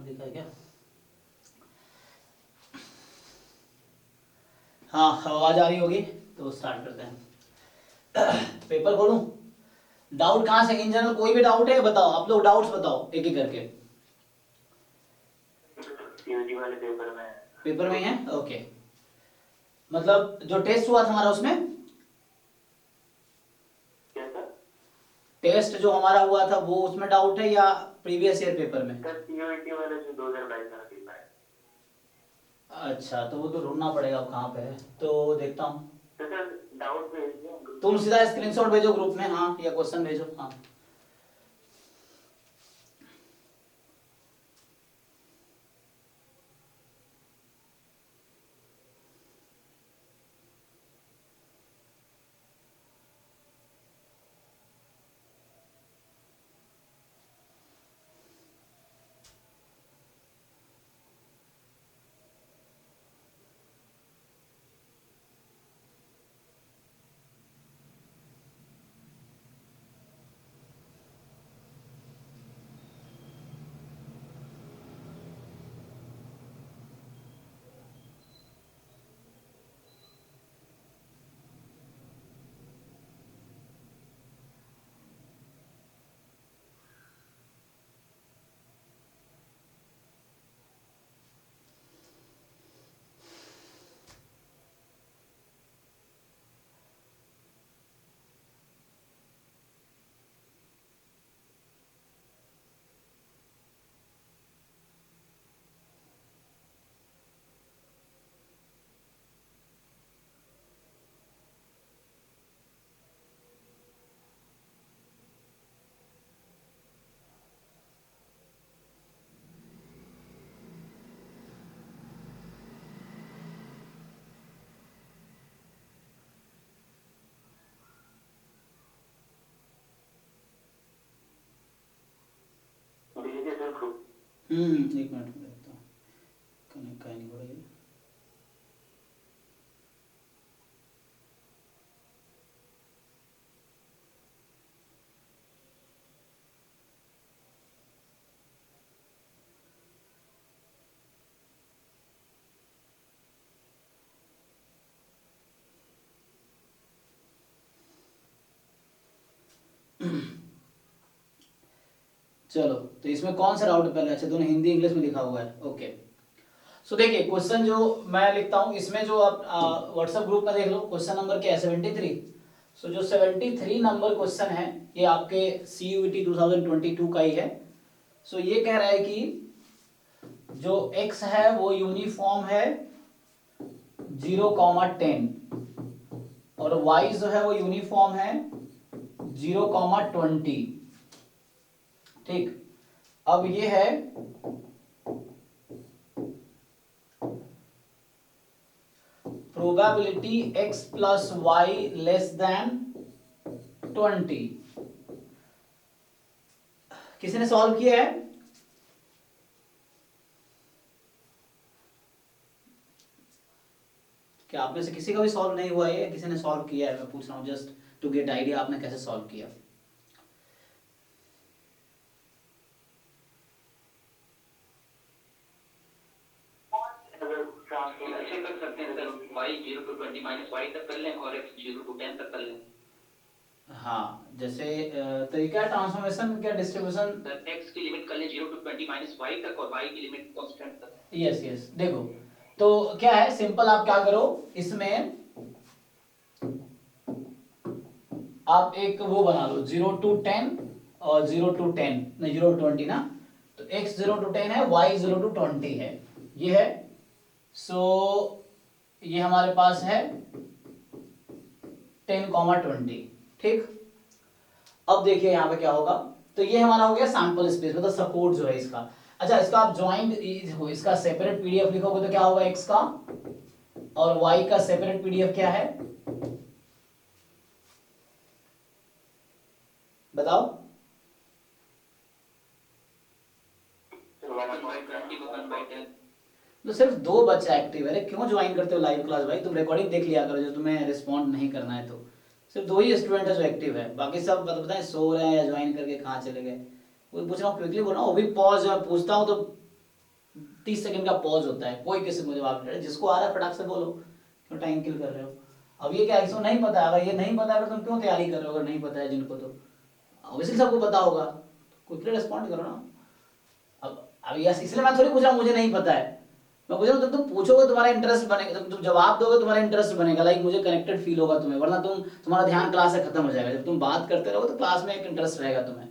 लिखा है क्या? हाँ आवाज आ रही होगी तो स्टार्ट करते हैं। पेपर खोलूं? डाउट कहाँ से? इन जनरल कोई भी डाउट है बताओ, आप लोग डाउट्स बताओ एक एक करके। सीयूटी वाले पेपर में है ओके। मतलब जो टेस्ट हुआ था हमारा उसमें, कैसा टेस्ट जो हमारा हुआ था वो उसमें डाउट है या प्रीवियस ईयर पेपर में? सर सीयूटी वाले जो 2022 में पेपर है। अच्छा तो वो तो ढूंढना पड़ेगा अब कहाँ पे है, तो देखता हूँ। तो सर डाउट भेज दिया तुम सीधा स्क्रीनशॉट भेजो ग्रुप में, हाँ, या क्वेश्चन भेजो, हाँ। भेजिए सर ग्रुप। एक मिनट में देखता हूँ, कनेक्ट का ही नहीं हो रही है। चलो तो इसमें कौन सा डाउट पहले? अच्छा दोनों हिंदी इंग्लिश में लिखा हुआ है, ओके। सो देखिए क्वेश्चन जो मैं लिखता हूँ इसमें, जो आप व्हाट्सएप ग्रुप में देख लो, क्वेश्चन नंबर क्या है 73। सो जो 73 नंबर क्वेश्चन है ये आपके CUET 2022 का ही है। सो ये कह रहा है कि जो x है वो यूनिफॉर्म है 0,10 और y जो है वो यूनिफॉर्म है 0,20। ठीक, अब ये है probability x plus y less than 20। किसी ने सॉल्व किया है? क्या आप में से किसी का भी सॉल्व नहीं हुआ है या किसी ने सॉल्व किया है? मैं पूछ रहा हूँ जस्ट टू गेट आइडिया आपने कैसे सॉल्व किया। अगर ट्रांसफर ऐसे कर सकते हैं sir, y 0 to 20 minus y तक कर लें और x 0 to 10 तक कर लें। हाँ जैसे तरीका है ट्रांसफॉर्मेशन, क्या डिस्ट्रीब्यूशन? सर x की लिमिट कर लें 0 to 20 माइनस वाई तक और y की लिमिट कांस्टेंट तक। यस यस, देखो तो क्या है सिंपल, आप क्या करो इसमें, आप एक वो बना लो 0 to 10 और 0 to 10 नहीं 0 to 20 ना, तो x 0 to 10 है, y 0 to 20 है, ये है। सो ये हमारे पास है 10,20। ठीक, अब देखिए यहाँ पे क्या होगा, तो ये हमारा हो गया सैंपल स्पेस, मतलब सपोर्ट जो है इसका। अच्छा इसका आप ज्वाइंट हो, इसका सेपरेट पीडीएफ लिखोगे तो क्या होगा x का, और y का सेपरेट पीडीएफ क्या है बताओ? 1/20 को 1/10। तो सिर्फ 2 बच्चे एक्टिव है, क्यों ज्वाइन करते हो लाइव क्लास भाई? तुम रिकॉर्डिंग देख लिया करो, जो तुम्हें रिस्पॉन्ड नहीं करना है तो। सिर्फ 2 ही स्टूडेंट है जो एक्टिव है, बाकी सब बताएं सो रहे हैं या ज्वाइन करके कहाँ चले गए। वो पूछ रहा हूँ क्विकली बोलो, वो भी पॉज, पूछता हूँ तो 30 सेकंड का पॉज होता है, कोई किसी को जवाब नहीं, जिसको आ रहा है फटाक से बोलो, क्यों टाइम किल कर रहे हो। अब ये क्या इसको नहीं पता, अगर ये नहीं पता है तुम क्यों तैयारी कर रहे हो, अगर नहीं पता है जिनको, तो ऑब्वियसली सबको पता होगा, क्विकली रिस्पॉन्ड करो ना। अब यस, इसलिए मैं थोड़ी पूछ रहा हूँ मुझे नहीं पता है, मैं पूछ रहा हूँ तुम पूछोगे तुम्हारा इंटरेस्ट बनेगा, तुम जवाब दोगे तुम्हारा इंटरेस्ट बनेगा, लाइक मुझे कनेक्टेड फील होगा तुम्हें, वरना तुम्हारा ध्यान क्लास से खत्म हो जाएगा। जब तुम बात करते रहोगे तो क्लास में एक इंटरेस्ट रहेगा तुम्हें,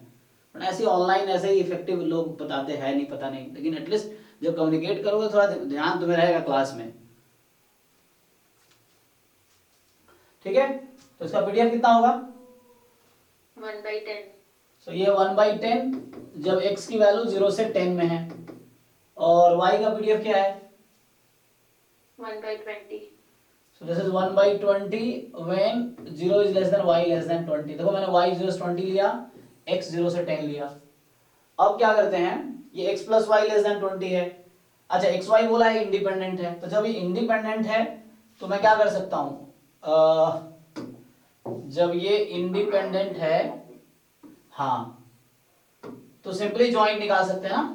वरना ऐसे ऑनलाइन ऐसे ही इफेक्टिव लोग बताते हैं नहीं पता नहीं, लेकिन एटलीस्ट जब कम्युनिकेट करोगे थोड़ा ध्यान तुम्हें रहेगा क्लास में। ठीक है, तो इसका पीडीएफ कितना होगा 1/10। सो ये 1/10 जब x की वैल्यू 0 से 10 में है, और y का पीडीएफ क्या है 1/20। So this is 1/20 when 0 is less than y less than 20। देखो मैंने y 0 से 20 लिया, x 0 से 10 लिया। अब क्या करते हैं, ये x plus y less than 20 है, अच्छा एक्स वाई बोला है इंडिपेंडेंट है, तो जब ये इंडिपेंडेंट है तो मैं क्या कर सकता हूं, जब ये इंडिपेंडेंट है, हाँ, तो सिंपली जॉइंट निकाल सकते हैं ना।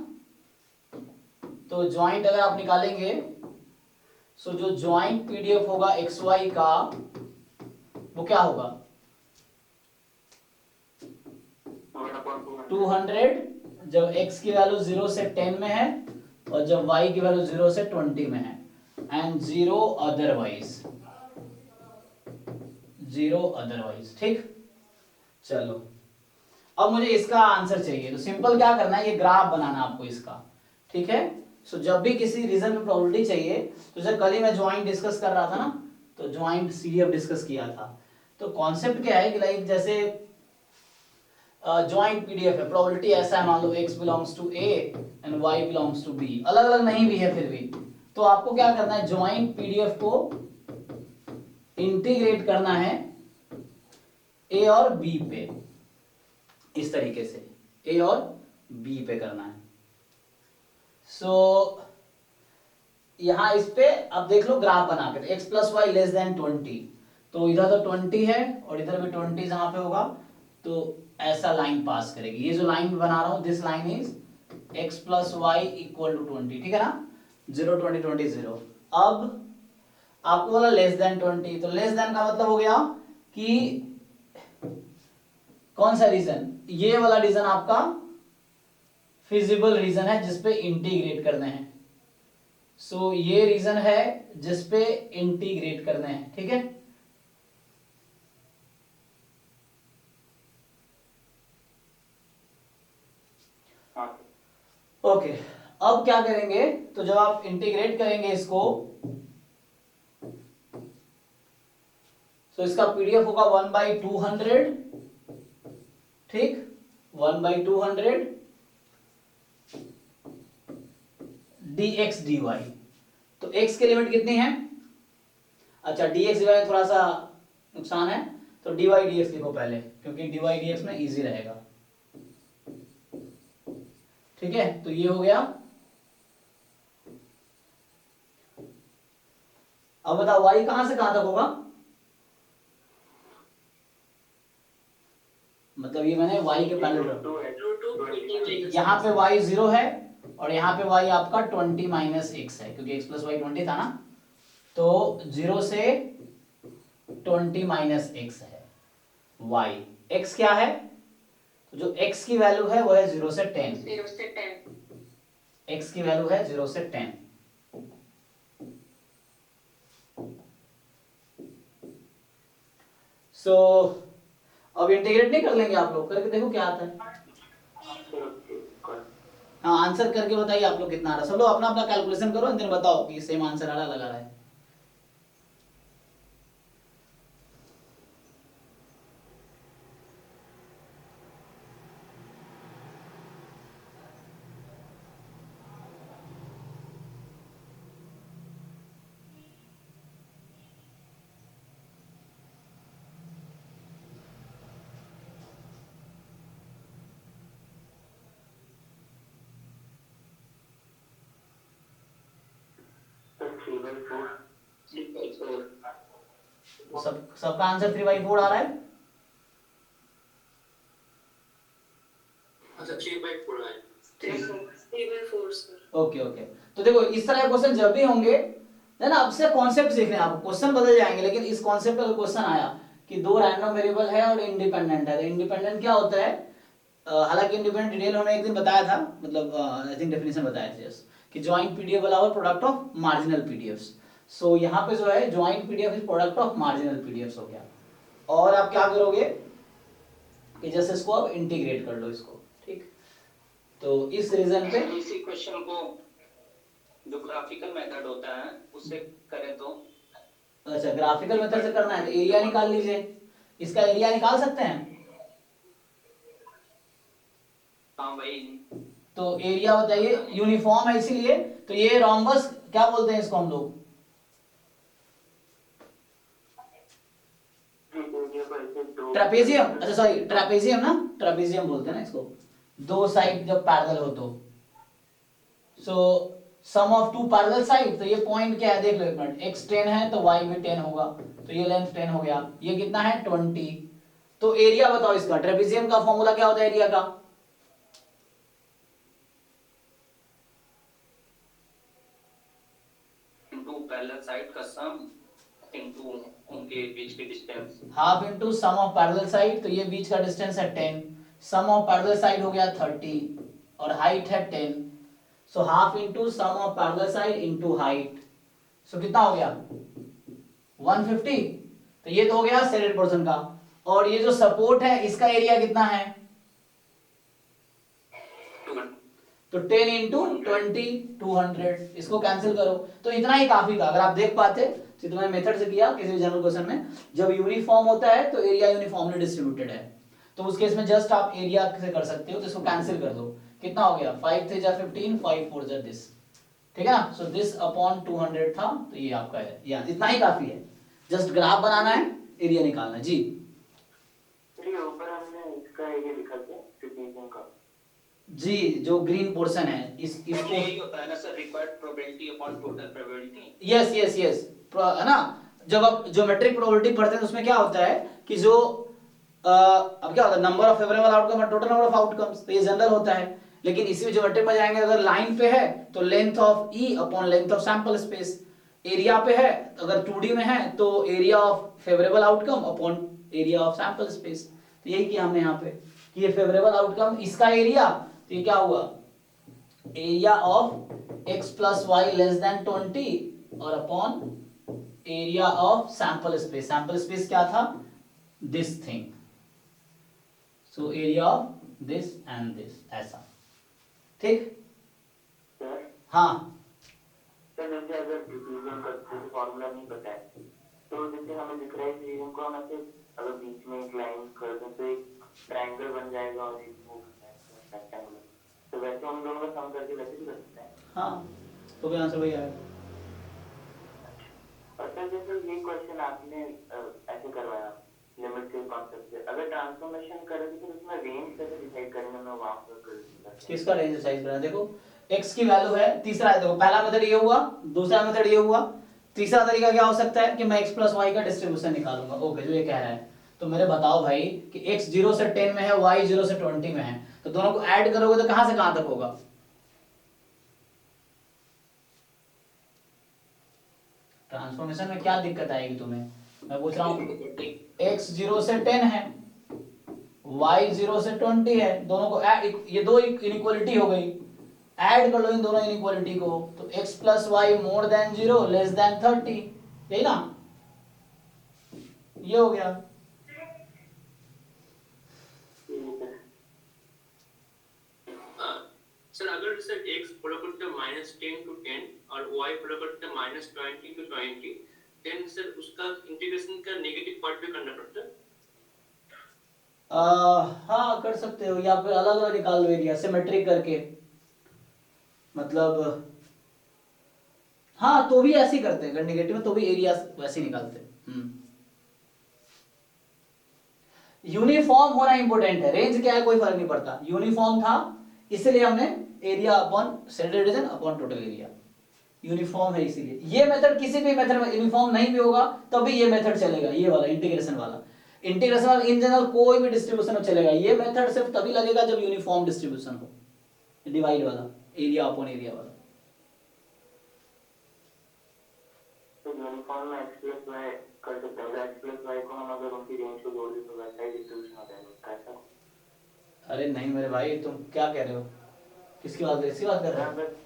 तो जॉइंट अगर आप निकालेंगे, सो जो जॉइंट पीडीएफ होगा एक्स वाई का वो क्या होगा 200 जब x की वैल्यू 0 से 10 में है, और जब y की वैल्यू 0 से 20 में है, एंड 0 अदरवाइज। ठीक, चलो अब मुझे इसका आंसर चाहिए, तो सिंपल क्या करना है, ये ग्राफ बनाना आपको इसका। ठीक है, सो जब भी किसी रीजन में प्रोबेबिलिटी चाहिए, तो जब कल ही मैं ज्वाइंट डिस्कस कर रहा था ना, तो ज्वाइंट सीडीएफ डिस्कस किया था, तो कॉन्सेप्ट क्या है कि लाइक जैसे ज्वाइंट पीडीएफ है, प्रोबेबिलिटी ऐसा है, मान लो x belongs to a and y belongs to b, अलग अलग नहीं भी है फिर भी, तो आपको क्या करना है, ज्वाइंट पीडीएफ को इंटीग्रेट करना है a और b पे, इस तरीके से a और b पे करना है। सो यहां इस पे अब देख लो ग्राफ बना के, x plus y less than 20, तो इधर तो 20 है और इधर भी 20 जहां पे होगा, तो ऐसा लाइन पास करेगी। ये जो लाइन बना रहा हूं, this line is x plus y equal to 20, ठीक है ना, 0 20 20 0। अब आपको बोला लेस देन 20, तो लेस देन का मतलब हो गया कि कौन सा रीजन, ये वाला रीजन आपका फिजिबल रीजन है जिसपे इंटीग्रेट करने हैं। सो ये रीजन है जिसपे इंटीग्रेट करने हैं, ठीक है। ओके, अब क्या करेंगे, तो जब आप इंटीग्रेट करेंगे इसको, तो इसका पीडीएफ होगा 1/200, ठीक, 1/200 dx dy। तो x की लिमिट कितनी है, अच्छा dx dy में थोड़ा सा नुकसान है, तो dy dx लिखो पहले, क्योंकि dy dx में इजी रहेगा। ठीक है, तो ये हो गया। अब बताओ y कहां से कहां तक होगा, मतलब ये मैंने y के पैरेलल, यहाँ पे y 0 है और यहाँ पे y आपका 20 माइनस x है, क्योंकि x प्लस वाई 20 था ना, तो 0 से 20 माइनस x है y। x क्या है, तो जो x की वैल्यू है वो है 0 से 10, 0 से 10। x की वैल्यू है 0 से 10। सो अब इंटीग्रेट नहीं कर लेंगे आप लोग, करके देखो क्या आता है। हाँ, आंसर करके बताइए आप लोग कितना आ रहा है, सब लोग अपना अपना कैलकुलेशन करो, अंदर बताओ कि सेम आंसर आ रहा लगा रहा है। सबका आंसर 3/4 आ रहा है। अच्छा 3/4 है। 3/4 सर। ओके ओके, तो देखो इस तरह के क्वेश्चन जब भी होंगे देन आपसे कॉन्सेप्ट सीखने हैं, आपको क्वेश्चन बदल जाएंगे, लेकिन इस कॉन्सेप्ट का क्वेश्चन आया कि दो रैंडम वेरिएबल है और इंडिपेंडेंट है, तो इंडिपेंडेंट क्या होता है, हालांकि इंडिपेंडेंट डिटेल हमने एक दिन बताया था, मतलब आई थिंक डेफिनेशन बताया था यस, कि joint PDF allow product of marginal PDFs. So यहाँ पे जो है joint PDF is product of marginal PDFs हो गया। और आप क्या करोगे कि जैसे इसको आप इंटीग्रेट कर लो इसको, ठीक, तो इस रीजन पे इसी क्वेश्चन को जो ग्राफिकल मेथड होता है उससे करें तो, अच्छा ग्राफिकल मेथड से करना है तो एरिया निकाल लीजिए, इसका एरिया निकाल सकते हैं। हाँ भाई, तो एरिया बताइए, यूनिफॉर्म है इसीलिए, तो ये रोम्बस क्या बोलते हैं इसको हम लोग, ट्रेपेजियम, अच्छा सॉरी ट्रेपेजियम ना, ट्रेपेजियम बोलते हैं ना इसको, दो साइड जब पैरेलल हो तो। सो सम ऑफ टू पैरेलल साइड, तो ये पॉइंट क्या है देख लो एक मिनट, x 10 है तो y भी 10 होगा, तो ये लेंथ 10 हो गया, ये कितना है 20। तो एरिया बताओ इसका, ट्रेपेजियम का फॉर्मूला क्या होता है एरिया का, इनटू पैरेलल साइड का सम इनटू उनके बीच के distance. Half into sum of parallel side, तो ये बीच का डिस्टेंस है 10, सम ऑफ पैरेलल साइड हो गया 30 और हाइट है 10, so half into sum of parallel side into height, so कितना हो गया 150। तो ये तो हो गया शेडेड पोर्शन का, और ये जो सपोर्ट है इसका एरिया कितना है, तो 10 इंटू 20 200, इसको कैंसिल करो, तो इतना ही काफी था। अगर आप देख पाते तो तुम्हें मेथड से किया किसी भी जनरल क्वेश्चन में, जब यूनिफॉर्म होता है तो एरिया यूनिफॉर्मली डिस्ट्रीब्यूटेड है, तो उस केस में जस्ट आप एरिया से कर सकते हो, तो इसको कैंसिल कर दो, कितना हो गया 5 3 जा 15 5 4 जा दिस, ठीक है ना। सो दिस अपॉन 200 था, तो ये आपका है, या इतना ही काफी है, जस्ट ग्राफ बनाना है, एरिया निकालना है जी। चलिए ऊपर हमने इसका एरिया लिखा था ट्रेपेजियम का, जी जो ग्रीन पोर्शन है इसको, यही होता है ना sir, required probability upon total probability. Yes yes yes, है ना, जब आप ज्योमेट्रिक प्रोबेबिलिटी पढ़ते हैं तो उसमें क्या होता है कि जो अब क्या होता है नंबर ऑफ फेवरेबल आउटकम और टोटल नंबर ऑफ आउटकम्स, तो ये जनरल होता है, लेकिन इसी में ज्योमेट्रिक में जाएंगे, अगर लाइन पे है तो length of E upon length of sample space, area पे है अगर 2D में है तो area of favourable outcome upon area of sample space, तो यही किया हमने यहाँ पे कि ये फेवरेबल आउटकम इसका एरिया, तो ये क्या हुआ area of x plus y less than 20 और upon area of sample space, sample space क्या था this thing, so area of this and this, ऐसा, ठीक। सर हाँ सर जैसे अगर ट्रेपेजियम का फॉर्मूला नहीं पता है, तो जैसे हमें दिख रहा है ट्रेपेजियम को हम ऐसे अगर बीच में एक लाइन कर दें तो एक ट्रायंगल बन जाएगा और एक वो बन जाएगा रेक्टेंगल, तो वैसे हम दोनों का सम करके वैसे भी कर सकते हैं। हाँ, तो भी आंसर वही आएगा। और सर जैसे ये क्वेश्चन आपने ऐसे करवाया लिमिट के कॉन्सेप्ट से, अगर ट्रांसफॉर्मेशन करेंगे तो उसमें रेंज कैसे डिसाइड करेंगे, मैं वहां पर कर किसका रेंज डिसाइड करना है, देखो x की वैल्यू है, तीसरा है, देखो पहला मेथड ये हुआ, दूसरा मेथड ये हुआ, तीसरा तरीका क्या हो सकता है कि मैं x प्लस वाई का डिस्ट्रीब्यूशन निकालूंगा, ओके जो ये कह रहा है, तो मेरे बताओ भाई कि x 0 से 10 में है, y 0 से 20 में है, तो दोनों को ऐड करोगे तो कहां से कहां तक होगा, ट्रांसफॉर्मेशन में क्या दिक्कत आएगी तुम्हें, मैं पूछ रहा हूँ x 0 से 10 है, y 0 से 20 है, दोनों को ये दो इनइक्वालिटी हो गई, ऐड कर लो इन दोनों इनइक्वालिटी को, तो x plus y more than 0 less than 30, यही ना, ये हो गया। सर अगर सर x फॉलो करते हैं -10 to 10 और y फॉलो करते हैं -20 to 20, देन सर उसका इंटीग्रेशन का नेगेटिव पार्ट भी करना पड़ता है। हाँ कर सकते हो, या फिर अलग अलग निकाल लो एरिया सिमेट्रिक करके, मतलब हाँ तो भी ऐसे ही करते हैं, अगर नेगेटिव है तो भी एरिया वैसे ही निकालते हैं। यूनिफॉर्म होना इंपॉर्टेंट है, रेंज क्या है कोई फर्क नहीं पड़ता, यूनिफॉर्म था इसलिए हमने area upon shaded region upon total area, uniform है इसीलिए। ये मेथड किसी भी मेथड में यूनिफॉर्म नहीं भी होगा तभी ये मेथड चलेगा, ये वाला इंटीग्रेशन वाला, इंटीग्रेशन इन जनरल कोई भी डिस्ट्रीब्यूशन में चलेगा, ये मेथड सिर्फ तभी लगेगा जब यूनिफॉर्म डिस्ट्रीब्यूशन हो, डिवाइड वाला, एरिया अपॉन एरिया वाला। तो यूनिफॉर्म में x प्लस वाई कर सकते हैं, x प्लस वाई को हम अगर उनकी रेंज को जोड़ दें तो वैसा ही डिस्ट्रीब्यूशन हो जाएगा उसका, ऐसा कुछ? अरे नहीं मेरे भाई, तुम क्या कह रहे हो, किसकी बात कर, इसकी बात कर रहे हो? अगर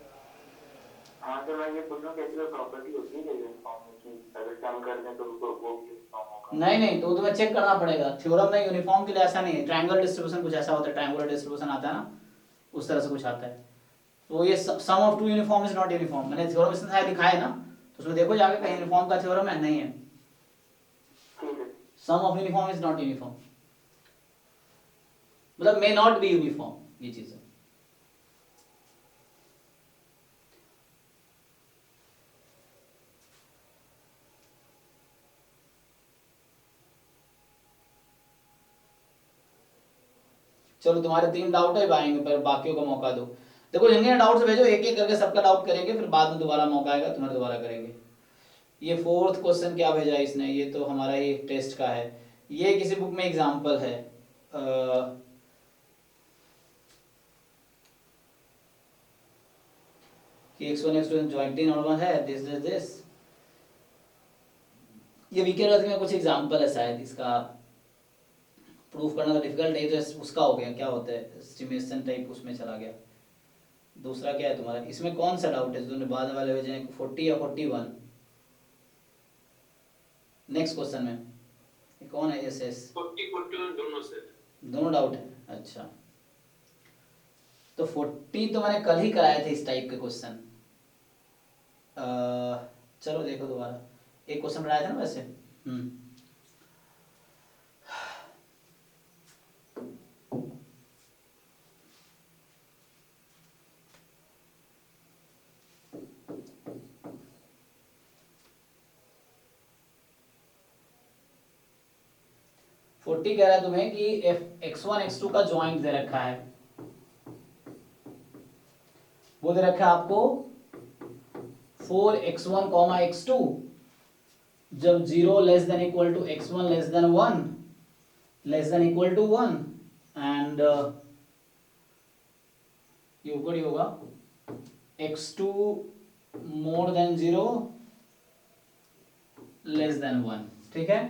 हाँ तो मैं ये पूछ रहा हूँ कैसी कोई प्रॉपर्टी होती है यूनिफॉर्म में कि अगर सम कर दें तो वो भी यूनिफॉर्म होगा? नहीं नहीं, तो तुम्हें चेक करना पड़ेगा, थ्योरम में यूनिफॉर्म के लिए ऐसा नहीं है, ट्रायंगल डिस्ट्रीब्यूशन कुछ ऐसा होता है, ट्रायंगुलर डिस्ट्रीब्यूशन आता है ना, उस तरह से कुछ आता है। तो ये sum of two uniform is not uniform, मैंने थ्योरम इसमें शायद लिखा है ना, तो उसमें देखो जाके कहीं यूनिफॉर्म का थ्योरम है, नहीं है। ठीक है। Sum of uniform is not uniform, मतलब मे नॉट बी यूनिफॉर्म, ये चीज है। चलो तुम्हारे 3 डाउट है, आएंगे पर बाकियों को मौका दो। देखो जिनके डाउट्स भेजो, एक एक करके सबका डाउट करेंगे, फिर बाद में दोबारा मौका आएगा तुम्हारे, दोबारा करेंगे। ये 4th क्वेश्चन क्या भेजा है इसने, ये तो हमारा ही टेस्ट का है, ये किसी बुक में एग्जांपल है। कि x1 x2 जॉइंटली नॉर्मल है, दिस ये वीकेंड अर्थ में कुछ एग्जांपल है, शायद इसका प्रूफ करना तो डिफिकल्ट है, तो उसका हो गया, क्या होता है एस्टिमेशन टाइप, उसमें चला गया। दूसरा क्या है तुम्हारा, इसमें कौन सा डाउट है जो तुमने बाद वाले भेजे हैं, 40 या 41? नेक्स्ट क्वेश्चन में ये कौन है, एस एस? 40-41 दोनों से। दोनों डाउट है, अच्छा। तो 40 तो मैंने कल ही कराए थे इस टाइप के क्वेश्चन। चलो देखो दोबारा, एक क्वेश्चन बनाया था ना वैसे। 40 कह रहा है तुम्हें कि x1 x2 का ज्वाइंट दे रखा है, वो दे रखा है आपको 4x1 x2, जब 0 less than equal to x1 less than 1 less than equal to 1 and ये ऊपर ही होगा x2 मोर देन 0 लेस देन 1, ठीक है,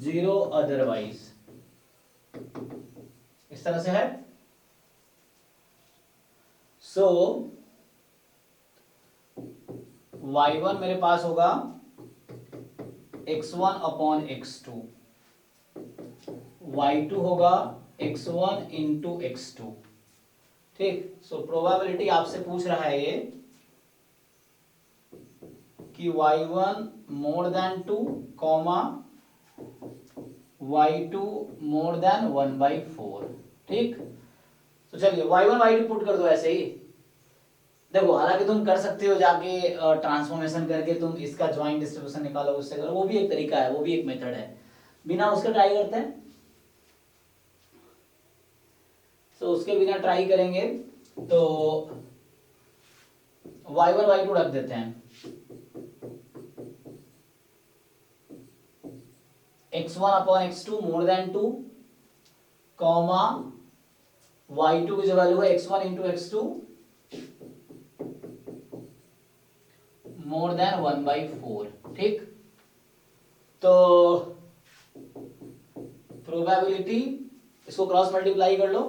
0 अदरवाइज, इस तरह से है। सो y1 मेरे पास होगा x1 अपॉन x2, y2 होगा x1 इंटू x2, ठीक। सो प्रोबेबिलिटी आपसे पूछ रहा है ये कि y1 more than 2 comma y2 more than 1/4, ठीक। तो चलिए y1 y2 पुट कर दो ऐसे ही। देखो हालांकि तुम कर सकते हो जाके ट्रांसफॉर्मेशन करके तुम इसका ज्वाइंट डिस्ट्रीब्यूशन निकालो, उससे करो, वो भी एक तरीका है, वो भी एक मेथड है। बिना उसके ट्राई करते हैं, तो उसके बिना ट्राई करेंगे तो y1 y2 रख देते हैं, x1 upon x2 more than 2 comma y2 की जो वैल्यू है x1 into x2 more than 1/4, ठीक। तो प्रोबेबिलिटी इसको क्रॉस मल्टीप्लाई कर लो,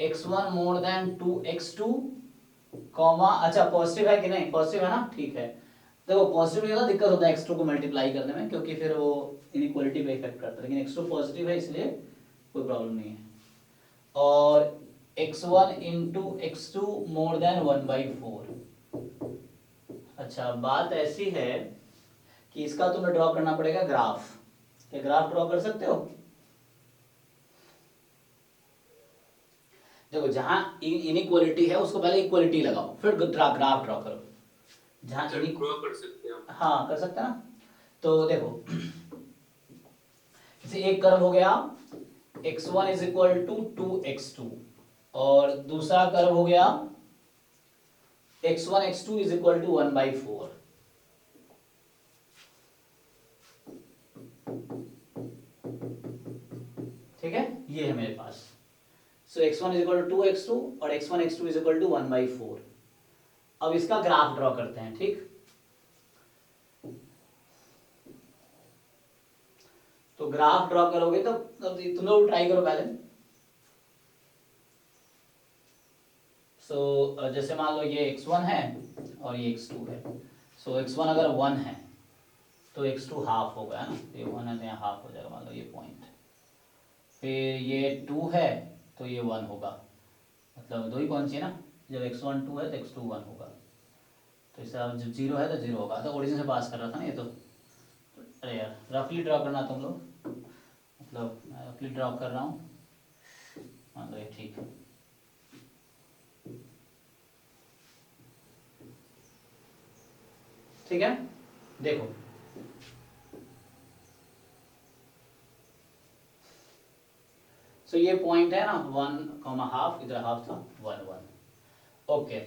x1 more than 2x2 comma, अच्छा पॉजिटिव है कि नहीं, पॉजिटिव है ना, ठीक है। देखो पॉजिटिव नहीं होता, दिक्कत होता है x2 को मल्टीप्लाई करने में, क्योंकि फिर वो इनइक्वालिटी पे इफेक्ट करता है, लेकिन x2 पॉजिटिव है इसलिए कोई प्रॉब्लम नहीं है। और x1 into x2 more than 1/4। अच्छा बात ऐसी है कि इसका तुम्हें ड्रॉ करना पड़ेगा ग्राफ, ये ग्राफ ड्रॉ कर सकते हो। देखो जहां इनइक्वालिटी है उसको पहले इक्वालिटी लगाओ, फिर ग्राफ ड्रॉ करो। जहां ड्रॉ कर सकते हैं हम। हाँ कर सकते हैं ना। तो देखो जैसे एक कर्व हो गया x1 is equal to 2x2 और दूसरा कर्व हो गया x1 x2 is equal to 1/4। ठीक है, ये है मेरे पास। So x1 is equal to 2x2 और x1 x2 is equal to 1/4। अब इसका ग्राफ ड्रॉ करते हैं, ठीक। तो ग्राफ ड्रॉ करोगे तो तुम लोग ट्राई करो पहले। सो जैसे मान लो ये x1 है और ये x2 है। सो x1 अगर 1 है तो x2 हाफ होगा, है ना, ये 1 है तो यहाँ हाफ हो जाएगा, मान लो ये पॉइंट। फिर ये 2 है तो ये 1 होगा, मतलब 2 ही पहुंची है ना, जब x1 2 है तो x2 1 होगा। तो इससे अब जब 0 है तो 0 होगा। तो ओरिजिन से पास कर रहा था ना ये तो अरे यार रफली ड्रॉ करना तुम लोग, मतलब मैं रफली ड्रॉ कर रहा हूँ, मान लो ये ठीक है। ठीक है, देखो सो ये पॉइंट है ना 1,5, इधर हाफ था 1 1। ओके,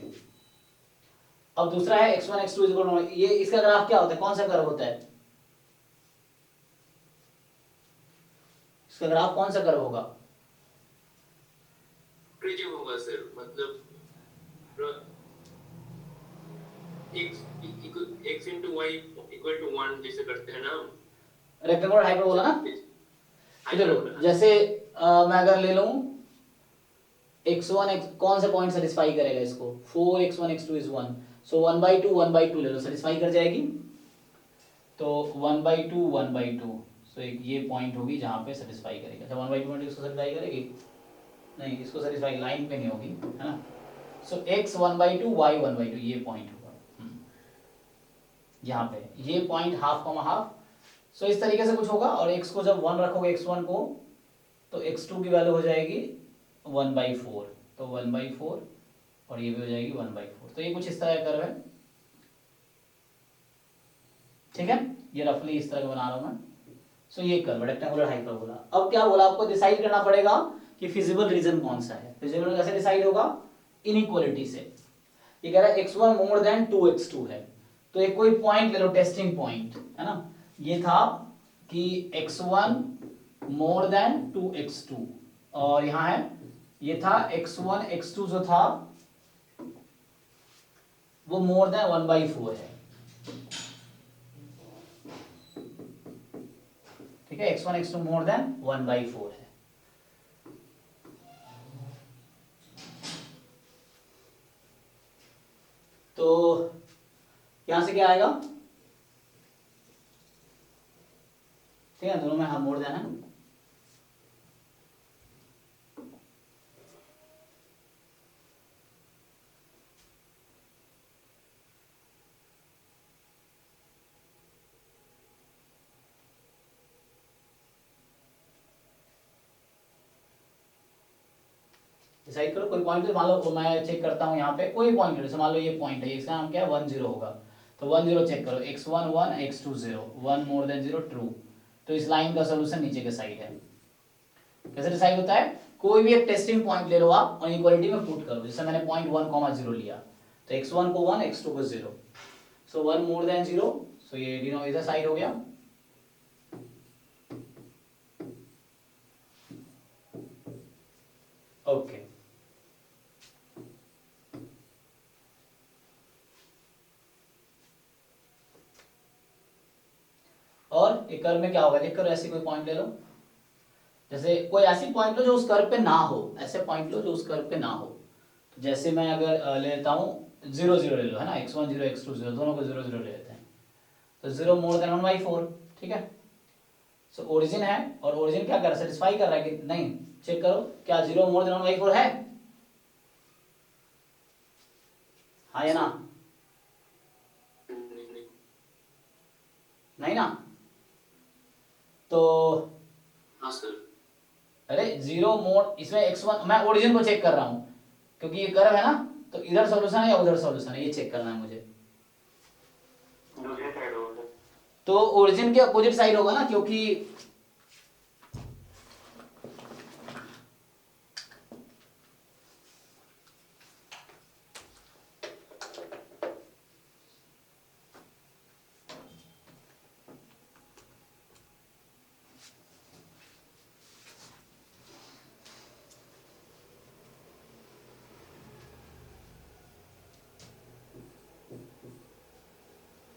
अब दूसरा है x1 x2 इक्वल टू, ये इसका ग्राफ क्या होता है, कौन सा कर्व होता है, इसका ग्राफ कौन सा कर्व होगा? ट्रिज्यम होगा सर, मतलब x into y equal to 1 जैसे करते हैं ना, रेक्टेंगुलर हाइपरबोला ना। तो देखो जैसे मैं अगर ले लूं x1 कौन से पॉइंट सेटिस्फाई करेगा इसको, 4x1 x2 is 1, सो 1/2 ले लो, सेटिस्फाई कर जाएगी। तो 1/2 1/2, सो एक ये पॉइंट होगी जहां पे सेटिस्फाई करेगी। अच्छा 1/2 इसको सेटिस्फाई करेगी नहीं, इसको सेटिस्फाई लाइन पे नहीं होगी, है ना। सो x 1/2 y 1/2 ये पॉइंट होगा यहाँ पे, ये पॉइंट हाफ कॉमा हाफ। सो इस तरीके से कुछ होगा, और x को जब 1 रखोगे x1 को, तो x2 की वैल्यू हो जाएगी 1/4, तो 1/4 और ये भी हो जाएगी 1/4। तो ये कुछ इस तरह का कर्व है, ठीक है, ये रफली इस तरह का बना रहा हूं मैं। सो ये कर्व रेक्टेंगुलर हाइपरबोला। अब क्या बोला आपको, डिसाइड करना पड़ेगा कि फिजिबल रीजन कौन सा है। फिजिबल कैसे डिसाइड होगा, इनइक्वालिटी से। ये कह रहा है x1 मोर देन 2x2 है, तो एक कोई पॉइंट ले लो, टेस्टिंग पॉइंट, है ना। ये था कि x1 मोर देन 2x2, और यहां है ये था x1 x2 जो था वो मोर देन 1/4 है, ठीक है, x1 x2 मोर देन 1/4 है। तो यहां से क्या आएगा, ठीक है, दोनों में हम मोर देन है। डिसाइड करो कोई पॉइंट, मान लो मैं चेक करता हूं यहाँ पे कोई पॉइंट, जैसे मान लो ये पॉइंट है, इसका नाम क्या है 1 0 होगा, तो 1 0 चेक करो, x1 1 x2 0, 1 मोर देन 0 ट्रू। तो इस लाइन का सोल्यूशन नीचे के साइड है। कैसे डिसाइड होता है, कोई भी एक टेस्टिंग पॉइंट ले लो आप और इक्वालिटी में पुट करो, जैसे मैंने पॉइंट 1,0 लिया, तो x1 को 1 x2 को 0, सो 1 मोर देन 0, सो ये इधर साइड हो गया। ओके, और एक कर्व में क्या होगा, एक कर्व ऐसी कोई पॉइंट ले लो, जैसे कोई ऐसी पॉइंट लो जो उस कर्व पे ना हो, ऐसे पॉइंट लो जो उस कर्व पे ना हो। तो जैसे मैं अगर लेता हूँ 0 0 ले लो, है ना, x1 0 x2 0, दोनों को 0 0 ले लेते हैं, तो 0 मोर देन 1/4, ठीक है। सो ओरिजिन है, और ओरिजिन क्या कर रहा है, सेटिस्फाई कर रहा है कि नहीं, चेक करो क्या 0 मोर देन 1/4 है, हाँ या ना, नहीं ना। तो हाँ सर, अरे 0 मोड, इसमें x1 मैं ओरिजिन को चेक कर रहा हूं क्योंकि ये कर्व है ना, तो इधर सॉल्यूशन है या उधर सॉल्यूशन है, ये चेक करना है मुझे। दूसरे साइड होगा। तो ओरिजिन के अपोजिट साइड होगा ना, क्योंकि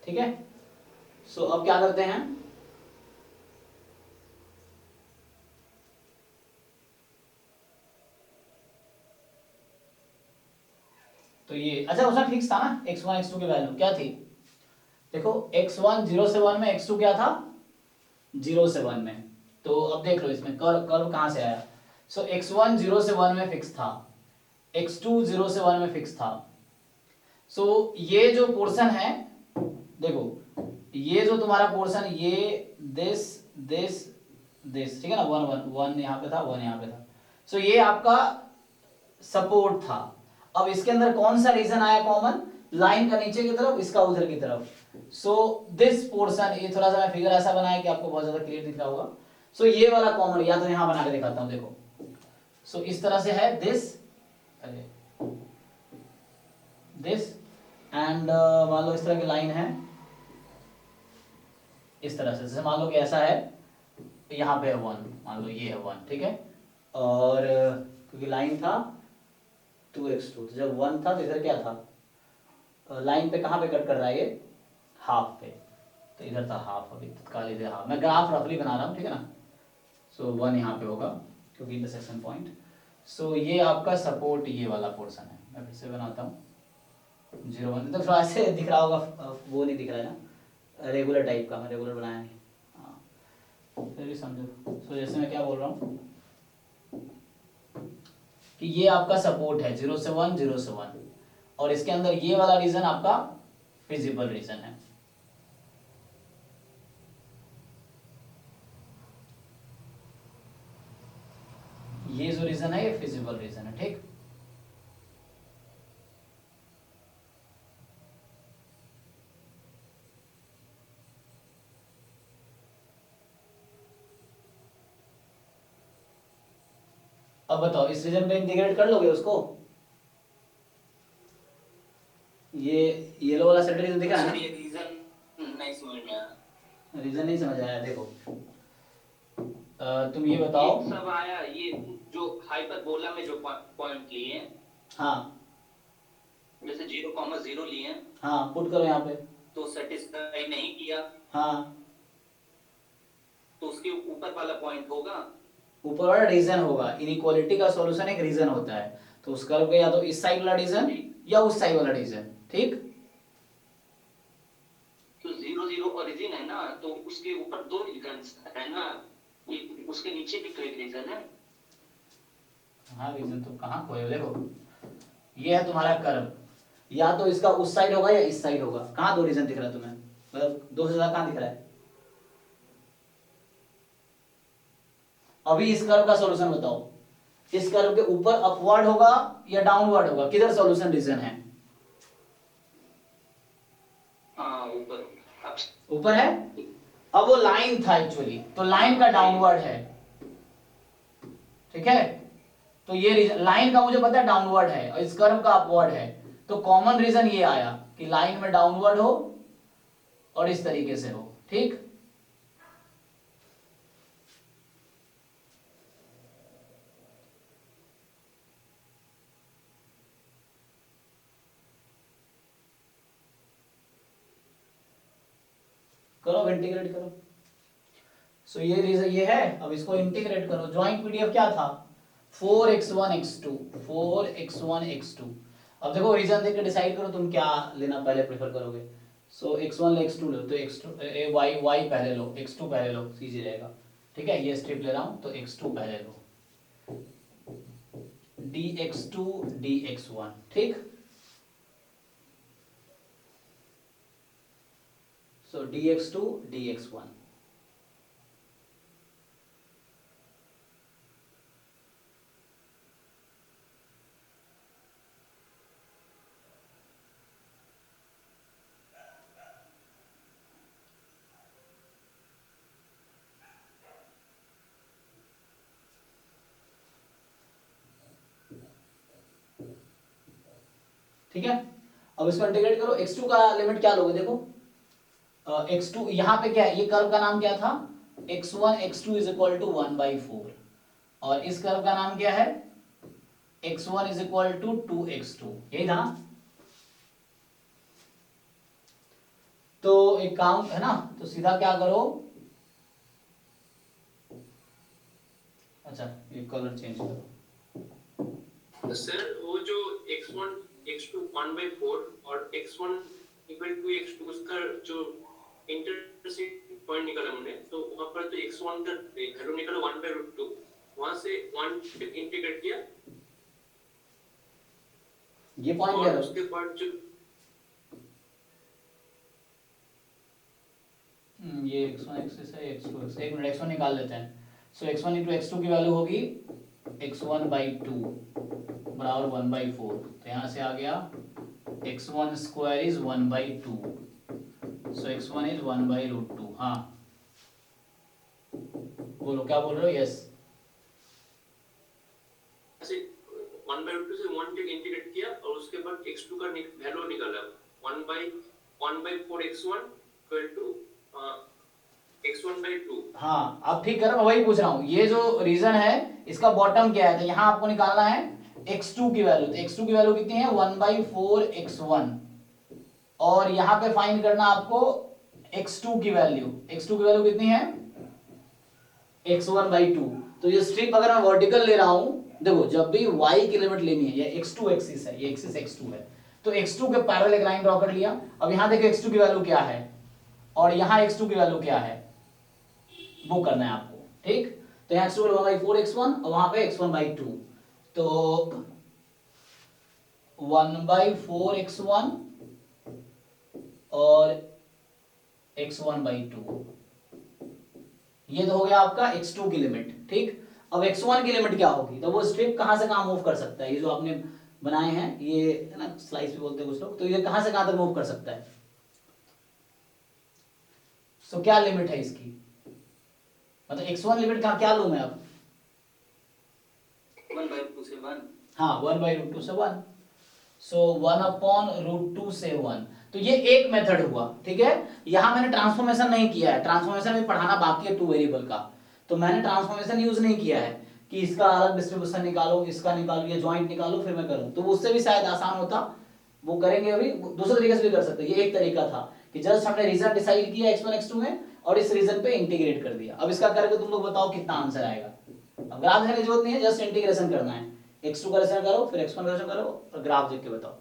ठीक है। सो अब क्या करते हैं, तो ये अच्छा उसमें फिक्स था ना x1 x2 की वैल्यू क्या थी, देखो x1 0 से 1 में, x2 क्या था 0 से 1 में। तो अब देख लो इसमें कर्व कहां से आया। सो x1 0 से 1 में फिक्स था, x2 0 से 1 में फिक्स था। सो ये जो पोर्शन है, देखो ये जो तुम्हारा पोर्शन, ये दिस दिस दिस, ठीक है ना, 1 1 1 यहाँ पे था, 1 यहाँ पे था। सो ये आपका सपोर्ट था। अब इसके अंदर कौन सा रीजन आया कॉमन, लाइन का नीचे की तरफ, इसका उधर की तरफ। सो दिस पोर्शन, ये थोड़ा सा मैं फिगर ऐसा बनाया कि आपको बहुत ज्यादा क्लियर दिख रहा होगा। सो ये वाला कॉमन, या तो यहां बना के दिखाता हूं, देखो। सो इस तरह से है दिस, अरे दिस एंड मान लो इस तरह की लाइन है, इस तरह से, जैसे मान लो कि ऐसा है, यहाँ पे है 1, मान लो ये है 1, ठीक है। और क्योंकि लाइन था 2x2, तो जब 1 था तो इधर क्या था, लाइन पे कहाँ पे कट कर रहा है ये, हाफ पे, तो इधर था हाफ, अभी तत्काल इधर हाफ, मैं ग्राफ रफली बना रहा हूँ, ठीक है ना। सो 1 यहाँ पे होगा क्योंकि इंटरसेक्शन पॉइंट। सो ये आपका सपोर्ट, ये वाला पोर्शन है, मैं फिर से बनाता हूँ 0 1, तो थोड़ा ऐसे दिख रहा होगा, वो नहीं दिख रहा है ना रेगुलर टाइप का, मैं रेगुलर बनाया नहीं, हाँ फिर भी समझो। सो जैसे मैं क्या बोल रहा हूँ कि ये आपका सपोर्ट है 0 से 1 0 से 1, और इसके अंदर ये वाला रीजन आपका फिजिबल रीजन है। ये जो रीजन है ये फिजिबल रीजन है, ठीक। अब बताओ इस रीजन पे इंटीग्रेट कर लोगे उसको, ये येलो वाला सेट रीजन दिखा है ना, ये रीजन नहीं समझ में आया। रीजन नहीं समझ आया, देखो तुम ये बताओ। ये सब आया, ये जो हाइपरबोला में जो पॉइंट लिए हैं, हाँ जैसे 0,0 लिए हैं, हाँ पुट करो यहाँ पे, तो सेटिस्फाई नहीं किया, हाँ तो उसके ऊपर वाला पॉइंट होगा। ऊपर वाला रीजन होगा, इनइक्वालिटी का सॉल्यूशन एक रीजन होता है, तो उस कर्व का या तो इस साइड वाला रीजन या उस साइड वाला रीजन, ठीक। तो 0,0 ओरिजिन है ना, तो उसके ऊपर 2 रीजन है ना, ये उसके नीचे भी तो एक रीजन है। हाँ रीजन तो कहाँ खोए, देखो ये है तुम्हारा कर्व, या तो इसका उस साइड होगा या इस साइड होगा। कहाँ 2 रीजन दिख रहा है तुम्हें, मतलब 2 से ज्यादा कहाँ दिख रहा है। अभी इस कर्व का सॉल्यूशन बताओ, इस कर्व के ऊपर अपवर्ड होगा या डाउनवर्ड होगा, किधर सॉल्यूशन रीजन है, हाँ ऊपर। अब ऊपर है। अब वो लाइन था एक्चुअली, तो लाइन का डाउनवर्ड है, ठीक है। तो ये रीजन, लाइन का मुझे पता है डाउनवर्ड है और इस कर्व का अपवर्ड है, तो कॉमन रीजन ये आया कि लाइन में डाउनवर्ड हो और इस तरीके से हो, ठीक। करो अब इंटीग्रेट करो। सो ये रीजन ये है, अब इसको इंटीग्रेट करो। ज्वाइंट पीडीएफ क्या था, 4x1 x2 4x1 x2। अब देखो रीजन देख के डिसाइड करो तुम क्या लेना पहले प्रेफर करोगे। सो x1 ले x2 लो, तो x2 y पहले लो, x2 पहले लो, इजी रहेगा, ठीक है। ये स्ट्रिप ले रहा हूं तो x2 पहले लो, dx2 dx1, ठीक। सो dx2 dx1, ठीक है। अब इसको इंटीग्रेट करो, x2 का लिमिट क्या लोगे, देखो x2 यहाँ पे क्या है, ये कर्व का नाम क्या था, x1 x2 is equal to 1/4, और इस कर्व का नाम क्या है, x1 is equal to 2x2, यही था ना। तो एक काम है ना, तो सीधा क्या करो, अच्छा ये कलर चेंज करो। सर वो जो x1 x2 1/4 और x1 इक्वल टू x2 उसका जो इंटरसेक्ट पॉइंट निकाला हमने, तो वहां पर तो x1 का वैल्यू निकाला 1/√2, वहां से 1 इंटीग्रेट किया ये पॉइंट और क्या है? उसके बाद जो ये x1 एक्सिस है, x2 एक्सिस, एक मिनट x1 निकाल लेते हैं। सो x1 इंटू x2 की वैल्यू होगी x1/2 बराबर 1/4, तो यहाँ से आ गया x1 square is 1/2, so x1 is 1/√2। हाँ बोलो क्या बोल रहे हो? यस ऐसे 1/2 से 1 तक इंटीग्रेट किया और उसके बाद x2 का वैल्यू निकाला 1/4 x1 इक्वल टू x1/2। हाँ अब ठीक कर, मैं वही पूछ रहा हूँ, ये जो रीजन है इसका बॉटम क्या है, तो यहाँ आपको निकालना है x2 की वैल्यू, तो x2 की वैल्यू कितनी है 1/4 x1, और यहाँ पे फाइंड करना आपको x2 की वैल्यू, x2 की वैल्यू कितनी है x1/2। तो ये स्ट्रिप अगर मैं वर्टिकल ले रहा हूं, देखो जब भी y की लिमिट लेनी है, ये x2 एक्सिस है, ये एक्सिस x2 है, तो x2 के पैरेलल एक लाइन ड्रॉ कर लिया। अब यहाँ देखो x2 की वैल्यू क्या है और यहाँ x2 की वैल्यू क्या है, वो करना है आपको, ठीक। तो यहाँ x2 1/4 x1 और वहां पे x1/2, तो 1/4 x1 और x1/2, ये तो हो गया आपका x2 की लिमिट, ठीक। अब x1 की लिमिट क्या होगी, तो वो स्ट्रिप कहां से कहां मूव कर सकता है, ये जो आपने बनाए हैं ये है ना, स्लाइस भी बोलते हैं कुछ लोग, तो ये कहां से कहां तक मूव कर सकता है, सो क्या लिमिट है इसकी, मतलब x1 लिमिट का क्या लूं मैं अब, 1/2 से 1। हाँ 1/√2 से 1, सो 1/√2 से 1, तो ये एक मेथड हुआ, ठीक है। यहां मैंने ट्रांसफॉर्मेशन नहीं किया है, ट्रांसफॉर्मेशन में पढ़ाना बाकी है 2 वेरिएबल का, तो मैंने ट्रांसफॉर्मेशन यूज नहीं किया है कि इसका अलग डिस्ट्रीब्यूशन निकालो, इसका निकालो, या जॉइंट निकालो फिर मैं करूं, तो उससे भी शायद आसान होता, वो करेंगे अभी, दूसरे तरीके से भी कर सकते हैं। ये एक तरीका था कि जस्ट हमने रीजन डिसाइड किया x1 x2 में और इस रीजन पे इंटीग्रेट कर दिया। अब इसका करके तुम लोग बताओ कितना आंसर आएगा, अब ग्राफ देखने की जरूरत नहीं है, जस्ट इंटीग्रेशन करना है, x2 का रेशन करो फिर x1 का रेशन करो और ग्राफ देख के बताओ।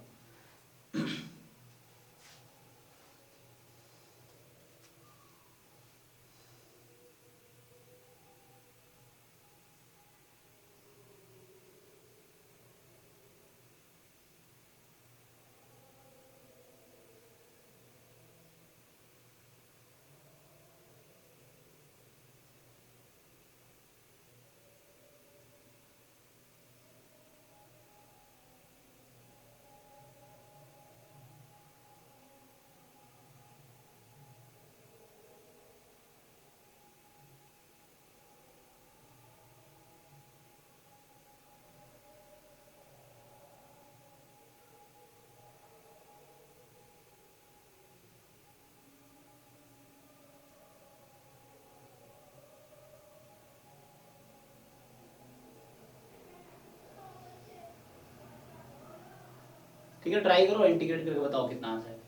ठीक है, ट्राई करो, इंटीग्रेट करके बताओ कितना आंसर है।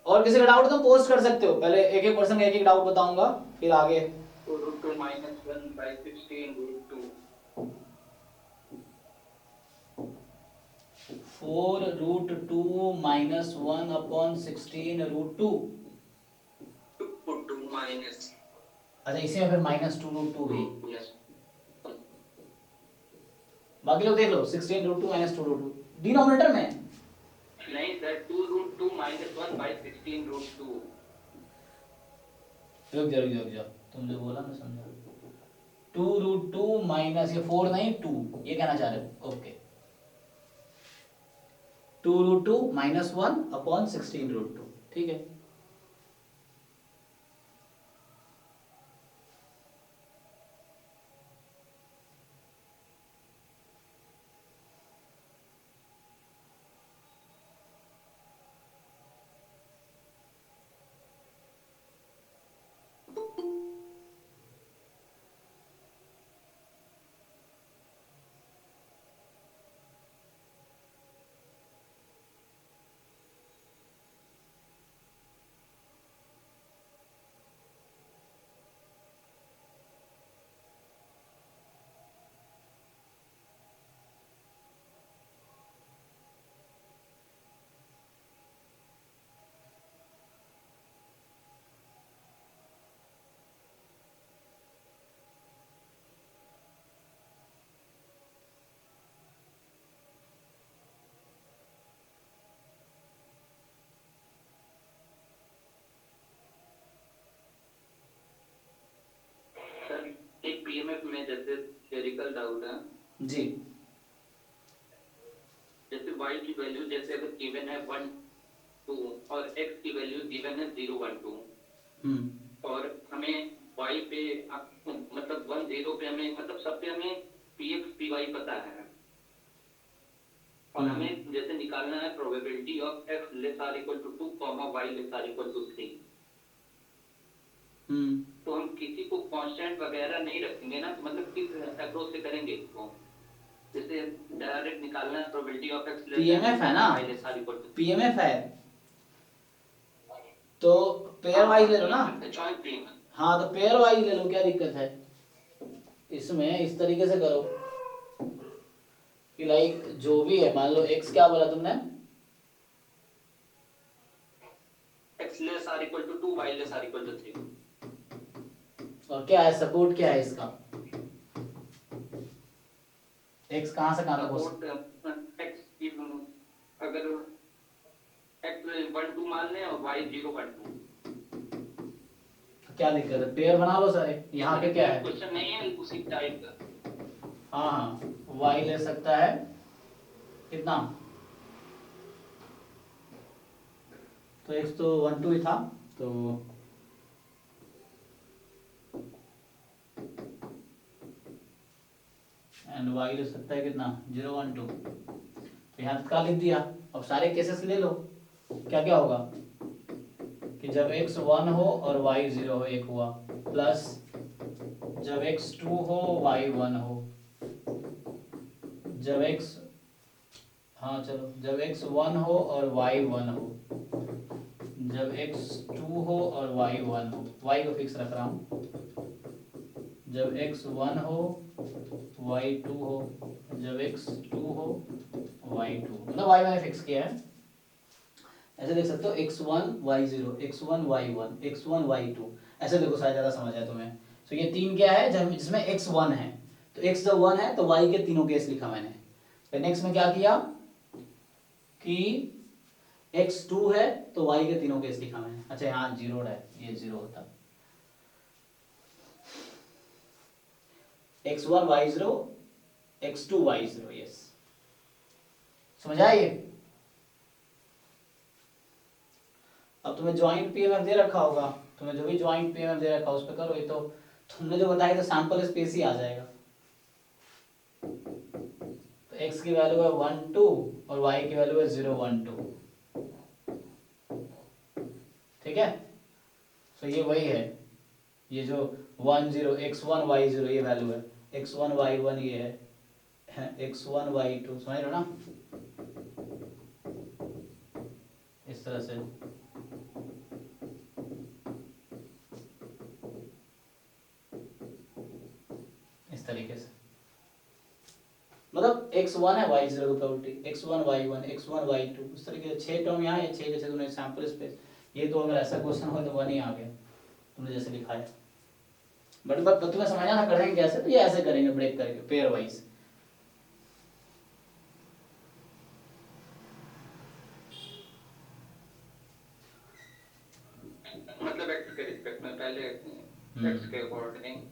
और किसी का डाउट तो पोस्ट कर सकते हो, पहले एक एक पर्सन का एक एक डाउट बताऊंगा फिर आगे। 2√2 - 1/16√2। 4√2 - 1/16√2, 2 माइनस अच्छा इसी में फिर -2√2 भी, यस बाकी लोग देख लो 16√2 - 2√2 डिनोमिनेटर में। नहीं सर, 2√2 - 1/16√2। रुक जाओ तुम जो बोला मैं समझा, 2√2 माइनस ये 4 नहीं 2, ये कहना चाह रहे हो, ओके 2√2 - 1/16√2, ठीक है। एफ में जैसे थ्योरिकल डाउट है, जी जैसे y की वैल्यू जैसे अगर गिवन है 1 2 और x की वैल्यू गिवन है 0 1 2 और हमें y पे मतलब 1 0 पे हमें मतलब सब पे हमें px py पता है और हमें जैसे निकालना है probability of x less or equal to 2 y less or equal to 3। तो हम किसी को कांस्टेंट वगैरह नहीं रखेंगे ना, तो मतलब किस अप्रोच से करेंगे इसको, जैसे डायरेक्ट निकालना है probability of x less PMF है ना, y less or equal to PMF है तो पेयर वाइज ले लो ना। जॉइंट प्रीम। हाँ तो पेयर वाइज ले लो, क्या दिक्कत है इसमें। इस तरीके से करो कि लाइक जो भी है, मान लो x क्या बोला तुमने, x less or equal to 2 y less or equal to 3 और क्या है सपोर्ट, क्या है इसका x कहाँ से कहाँ तक हो सकता सपोर्ट x की अगर x 1 2 मान लें और y 0 1 2। है, क्या दिक्कत है, पेयर बना लो सारे। यहाँ पे क्या है, क्वेश्चन नहीं है उसी टाइप का। हाँ हाँ y ले सकता है कितना, तो x तो 1 2 ही था, तो एंड y ले सकता है कितना 0 1 2। तो यहाँ तक लिख दिया। अब सारे केसेस ले लो, क्या क्या होगा कि जब x 1 हो और y 0 हो, एक हुआ, प्लस जब x 2 हो y 1 हो, जब x, हाँ चलो, जब x 1 हो और y 1 हो, जब x 2 हो और y 1 हो, y को फिक्स रख रहा हूँ, जब x 1 हो y 2 हो, जब x 2 हो y 2, मतलब y मैंने फिक्स किया है। ऐसे देख सकते हो x1 y0 x1 y1 x1 y2, ऐसे देखो शायद ज़्यादा समझ आए तुम्हें। तो ये तीन क्या है जब जिसमें x1 है, तो x जब 1 है तो y के तीनों केस लिखा मैंने। फिर नेक्स्ट में क्या किया कि x2 है तो y के तीनों केस लिखा मैंने। अच्छा यहाँ जीरो है, ये जीरो होता, x1 y0 x2 y0, yes समझ आए। अब तुम्हें ज्वाइंट पीएमएफ दे रखा होगा, तुम्हें जो भी ज्वाइंट पीएमएफ दे रखा उस पर करो। ये तो तुमने जो बताया तो सैंपल स्पेस ही आ जाएगा। तो x की वैल्यू है 1 2 और y की वैल्यू है 0 1 2, ठीक है। तो ये वही है, ये जो 1 0 x1 y0 ये वैल्यू है, x1 y1 ये है x1 y2, समझ रहे हो ना, इस तरह से। इस तरीके से मतलब x1 है y0 की property, x1 y1 x1 y2, उस तरीके से 6 टर्म यहाँ है, 6 जैसे तुमने सैंपल स्पेस। ये तो अगर ऐसा क्वेश्चन हो तो 1 ही आ गया तुमने जैसे लिखा है। बट तुम्हें समझना था करेंगे कैसे, तो ये ऐसे करेंगे ब्रेक करके पेयर वाइज। मतलब x के रिस्पेक्ट में पहले x के अकॉर्डिंग।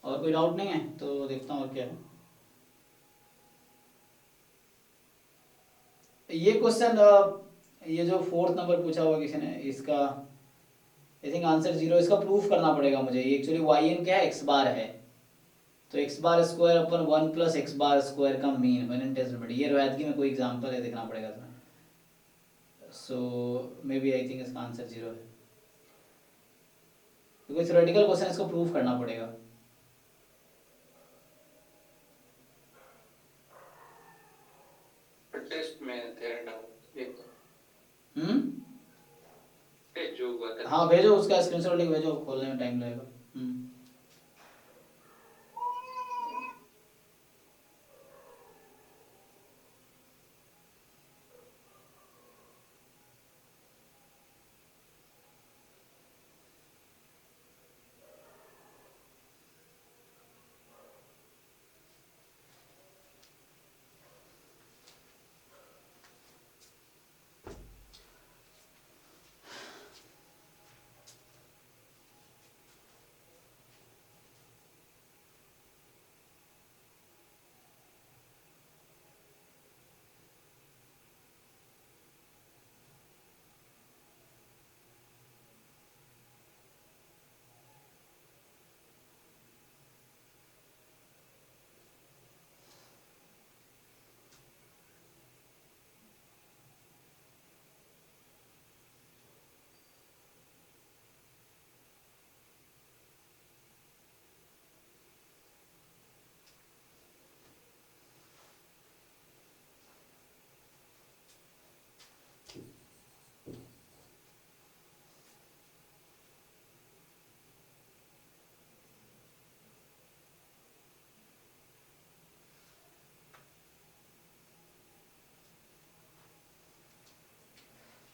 और कोई डाउट नहीं है तो देखता हूँ और क्या है। ये क्वेश्चन ये जो 4th नंबर पूछा हुआ किसी ने, इसका आई थिंक आंसर 0, इसका प्रूफ करना पड़ेगा मुझे। ये एक्चुअली yn क्या है, x बार है, तो x bar square upon 1 plus x bar square का मीन व्हेन इंटीजरेबिलिटी। ये रोहतगी में कोई एग्जांपल है, देखना पड़ेगा तुम्हें। सो मे बी आई थिंक इसका आंसर 0 है, क्योंकि थ्योरेटिकल क्वेश्चन इसको प्रूफ करना पड़ेगा। इसमें तेरा डाउट देखो हम्म, जो हुआ था। हाँ भेजो, उसका स्क्रीनशॉट लेके भेजो, खोलने में टाइम लगेगा।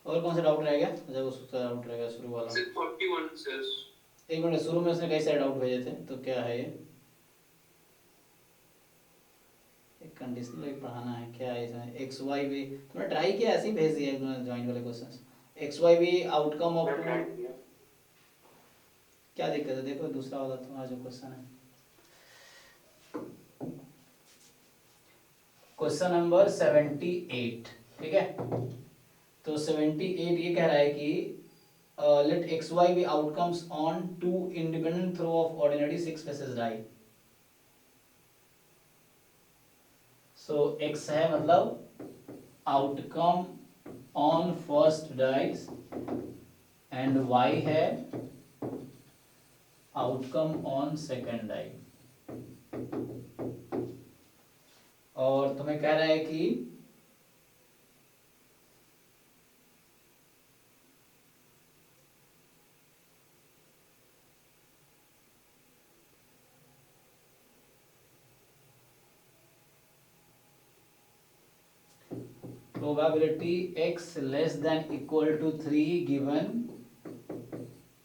और कौन सा डाउट रह गया? जब उसका डाउट रह गया शुरू वाला। 41 says एक मिनट, शुरू में उसने कई सारे डाउट भेजे थे, तो क्या है ये? एक कंडीशनल एक पढ़ाना है, क्या है इसमें? एक्स वाई भी तुमने ट्राई किया, ऐसे ही भेज दिया तुमने ज्वाइंट वाले क्वेश्चंस। एक्स वाई भी outcome of sir two, try किया। क्या दिक्कत है? देखो दूसरा वाला तुम्हारा जो क्वेश्चन है, क्वेश्चन नंबर 78, ठीक है? तो 78 ये कह रहा है कि let X Y be outcomes on two independent throw of ordinary 6 faces die. So X है मतलब outcome on first dice and Y है आउटकम ऑन सेकेंड डाई। और तुम्हें कह रहा है कि probability x less than equal to 3 given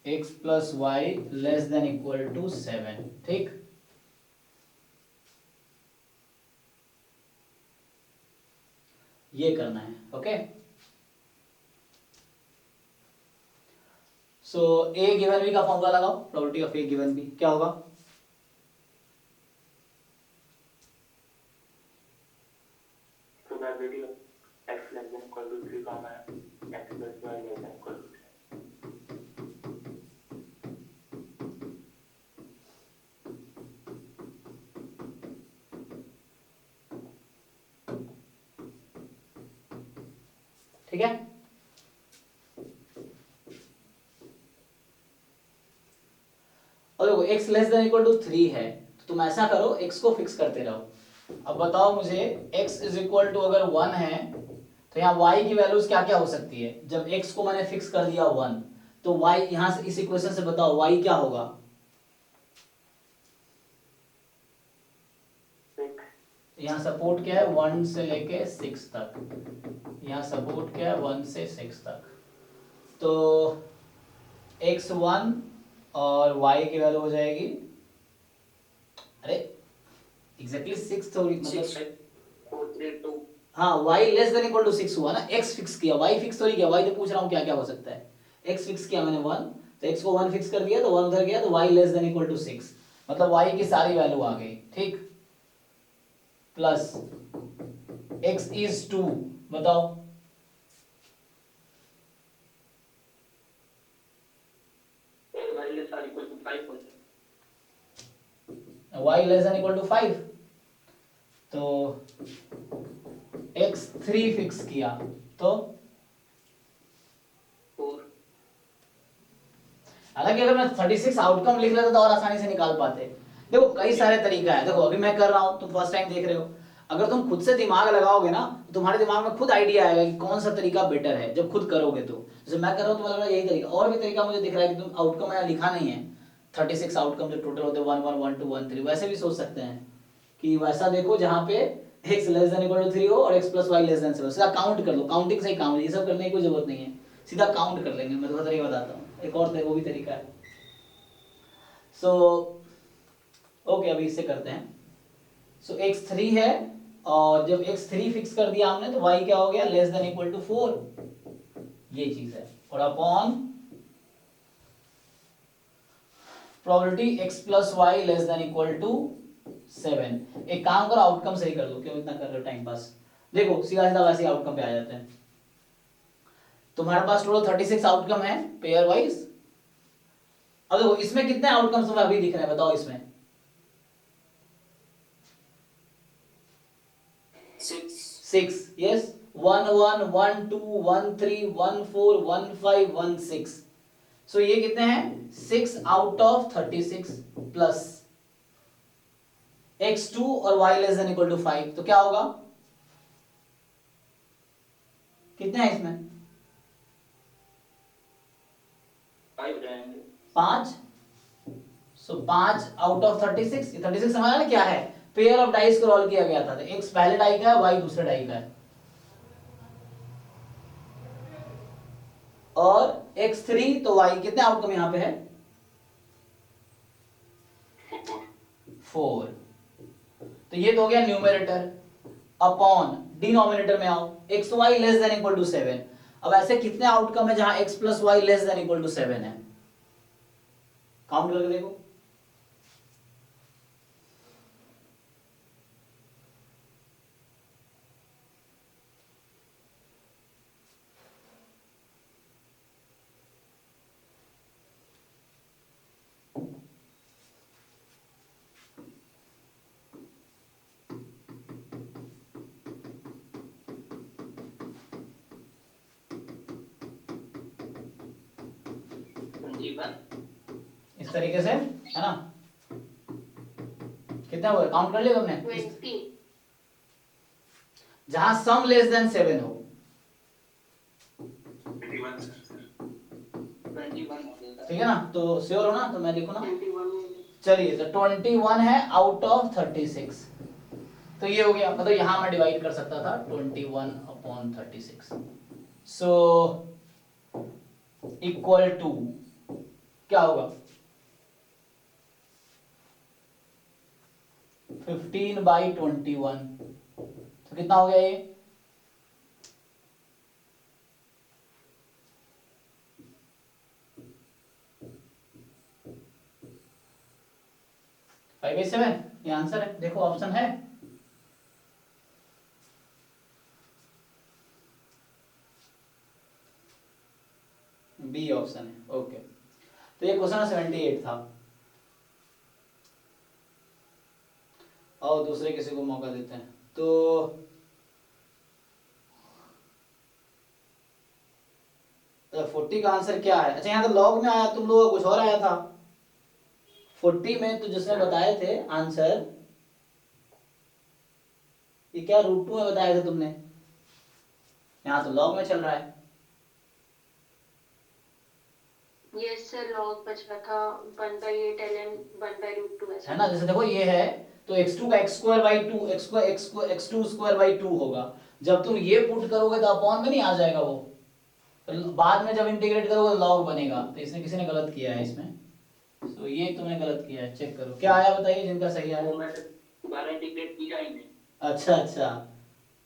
x plus y less than equal to 7, ठीक? ये करना है, okay? So A given B का फॉर्मूला लगाओ, probability of A given B क्या होगा? Probability of x less than equal to 3 comma x plus y less than equal to 3. ठीक है? और देखो x less than equal to 3 है, तो तुम ऐसा करो, x को फिक्स करते रहो। अब बताओ मुझे, x इज इक्वल टू अगर 1 है तो यहाँ y की वैल्यूज क्या क्या हो सकती है? जब x को मैंने फिक्स कर दिया 1, तो y यहां से इस इक्वेशन से बताओ y क्या होगा? 6. यहाँ सपोर्ट क्या है? 1 से लेके 6 तक। यहाँ सपोर्ट क्या है? 1 से 6 तक। तो x1 और y की वैल्यू हो जाएगी, अरे एग्जैक्टली 6 थोड़ी, मतलब 4 3 2 हाँ, y less than equal to 6 हुआ ना, x फिक्स किया, y फिक्स थोड़ी किया, y तो पूछ रहा हूँ क्या क्या हो सकता है। x फिक्स किया मैंने 1, तो x को 1 फिक्स कर दिया, तो 1 उधर गया, तो y less than equal to 6, मतलब y की सारी वैल्यू आ गई, ठीक? प्लस x इज 2, बताओ y less than equal to 5 हो जाए। y less than equal to 5, तो x 3 फिक्स किया तो 4 हालांकि अगर मैं 36 आउटकम लिख लेता तो और आसानी से निकाल पाते। देखो कई सारे तरीका है, देखो अभी मैं कर रहा हूं, तुम फर्स्ट टाइम देख रहे हो। अगर तुम खुद से दिमाग लगाओगे ना तो तुम्हारे दिमाग में खुद आइडिया आएगा कि कौन सा तरीका बेटर है जब खुद करोगे तो। जैसे मैं कर रहा हूँ तो मुझे लग रहा है यही तरीका, और भी तरीका मुझे दिख रहा है कि तुम आउटकम मैंने लिखा नहीं है 36 आउटकम जो टोटल होते हैं 1 1 1 2 1 3, वैसे भी सोच सकते हैं कि वैसा देखो जहाँ पे x less than equal to 3 हो और x plus y less than 7, सीधा काउंट कर लो, काउंटिंग से ही काम है, ये सब करने की कोई जरूरत नहीं है, सीधा काउंट कर लेंगे। मैं दूसरा तरीका बताता हूँ, एक और वो भी तरीका है। सो ओके अभी इससे करते हैं। सो x3 है और जब x3 फिक्स कर दिया हमने तो y क्या हो गया, लेस देन इक्वल टू 4, ये चीज है, और upon probability x plus y less than equal to 7। एक काम करो आउटकम सही कर लो, क्यों इतना कर रहे हो टाइम पास। देखो सीधा सीधा वैसे आउटकम पे आ जाते हैं। तुम्हारे पास टोटल 36 आउटकम है पेयर वाइज। अब देखो इसमें कितने आउटकम्स तुम्हें अभी दिख रहे हैं, बताओ इसमें। 6, यस, 1 1 1 2 1 3 1 4 1 5 1 6। सो ये कितने हैं, 6 आउट ऑफ 36 प्लस x2 और y less than equal to 5, तो क्या होगा, कितने हैं इसमें, 5। सो 5 आउट ऑफ 36, 36 समझ ना क्या है, पेयर ऑफ डाइस को रोल किया गया था, तो x पहले डाई का है, y दूसरे डाई का है, और x3 तो y कितने आउटकम यहां पे है, 4। तो ये तो हो गया न्यूमरेटर, अपॉन डिनोमिनेटर में आओ, X Y less than equal to 7। अब ऐसे कितने आउटकम है जहां x plus y less than equal to 7 है, काउंट करके देखो। इस तरीके से है ना, कितना हुआ काउंट कर लिया तुमने, 20। जहां सम लेस देन 7 हो, 21 ठीक है ना, तो श्योर हो ना, तो मैं लिखू ना, 21 चलिए तो 21 है आउट ऑफ 36, तो ये हो गया, मतलब यहां मैं डिवाइड कर सकता था 21 अपॉन 36। सो इक्वल टू क्या होगा, 15/21, तो कितना हो गया ये, फाइव बाई 7, ये आंसर है, देखो ऑप्शन है। बी ऑप्शन है, ओके। तो ये क्वेश्चन 78 था। और दूसरे किसी को मौका देते हैं, तो 40 का आंसर क्या है, अच्छा यहाँ तो लॉग में आया, तुम लोगों का कुछ और आया था 40 में, तो जिसने बताए थे आंसर, ये क्या √2 में बताए थे तुमने, यहाँ तो लॉग में चल रहा है। यस सर, लॉग बच रहा था 1/8 ln 1/√2 ऐसा है ना, जैसे देखो ये है तो x2 का x2/2 x2 होगा, जब तुम ये पुट करोगे तो अपॉन में नहीं आ जाएगा वो, तो बाद में जब इंटीग्रेट करोगे तो लॉग बनेगा, तो इसने किसी ने गलत किया है इसमें, तो ये तुमने गलत किया है, चेक करो क्या आया, बताइए जिनका सही आया। दोबारा इंटीग्रेट की जाएंगे। अच्छा अच्छा,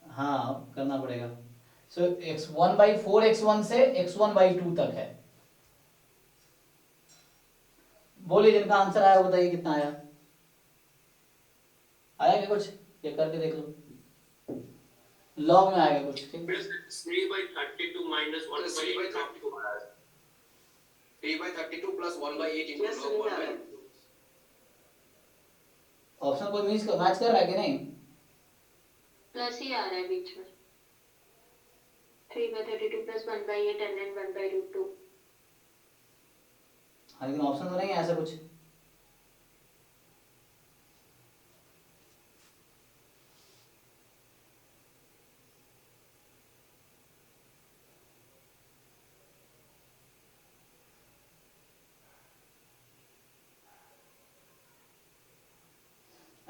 हाँ करना पड़ेगा। सो x1/4 x1 से x1/2 तक है। बोलिए जिनका आंसर आया वो बताइए कितना आया, आया क्या कुछ, ये करके देख लो, लॉग में आएगा कुछ, ठीक। 3/32 minus 1/32 3/32 plus 1/8 into Yes, log 1/2. Option कोई मैच कर रहा है कि नहीं, प्लस ही आ रहा है बीच में, 3/32 plus 1/8 ln 1/√2। हाँ लेकिन ऑप्शन तो नहीं है ऐसा कुछ,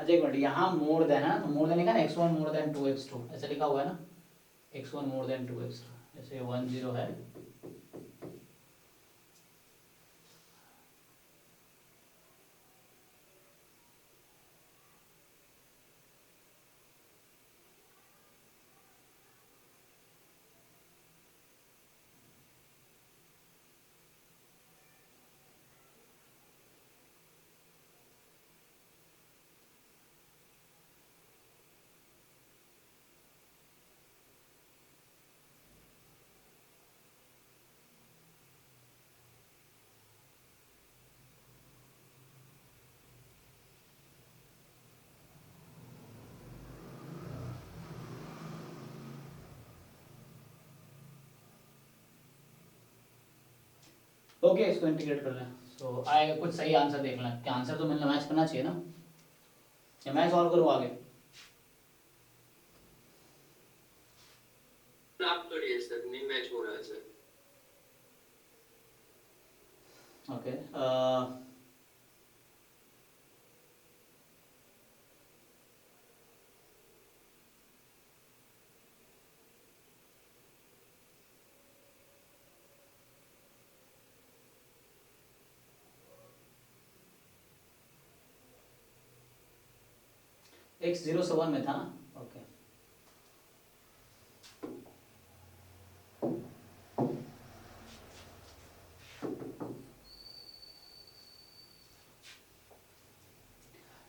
अच्छा एक मिनट, यहाँ मोर देन है ना, तो मोर देन लिखा ना x1 मोर देन 2x2 ऐसा लिखा हुआ है ना, x1 मोर देन 2x2, जैसे 1 0 है। ओके इसको इंटीग्रेट कर लें, सो आएगा कुछ सही आंसर देख लें, क्या आंसर तो मिलना मैच करना चाहिए ना, या मैं सॉल्व करूँ आगे? आप करिए सर, नहीं मैच हो रहा है सर। ओके x 0 से 1 में था ना, ओके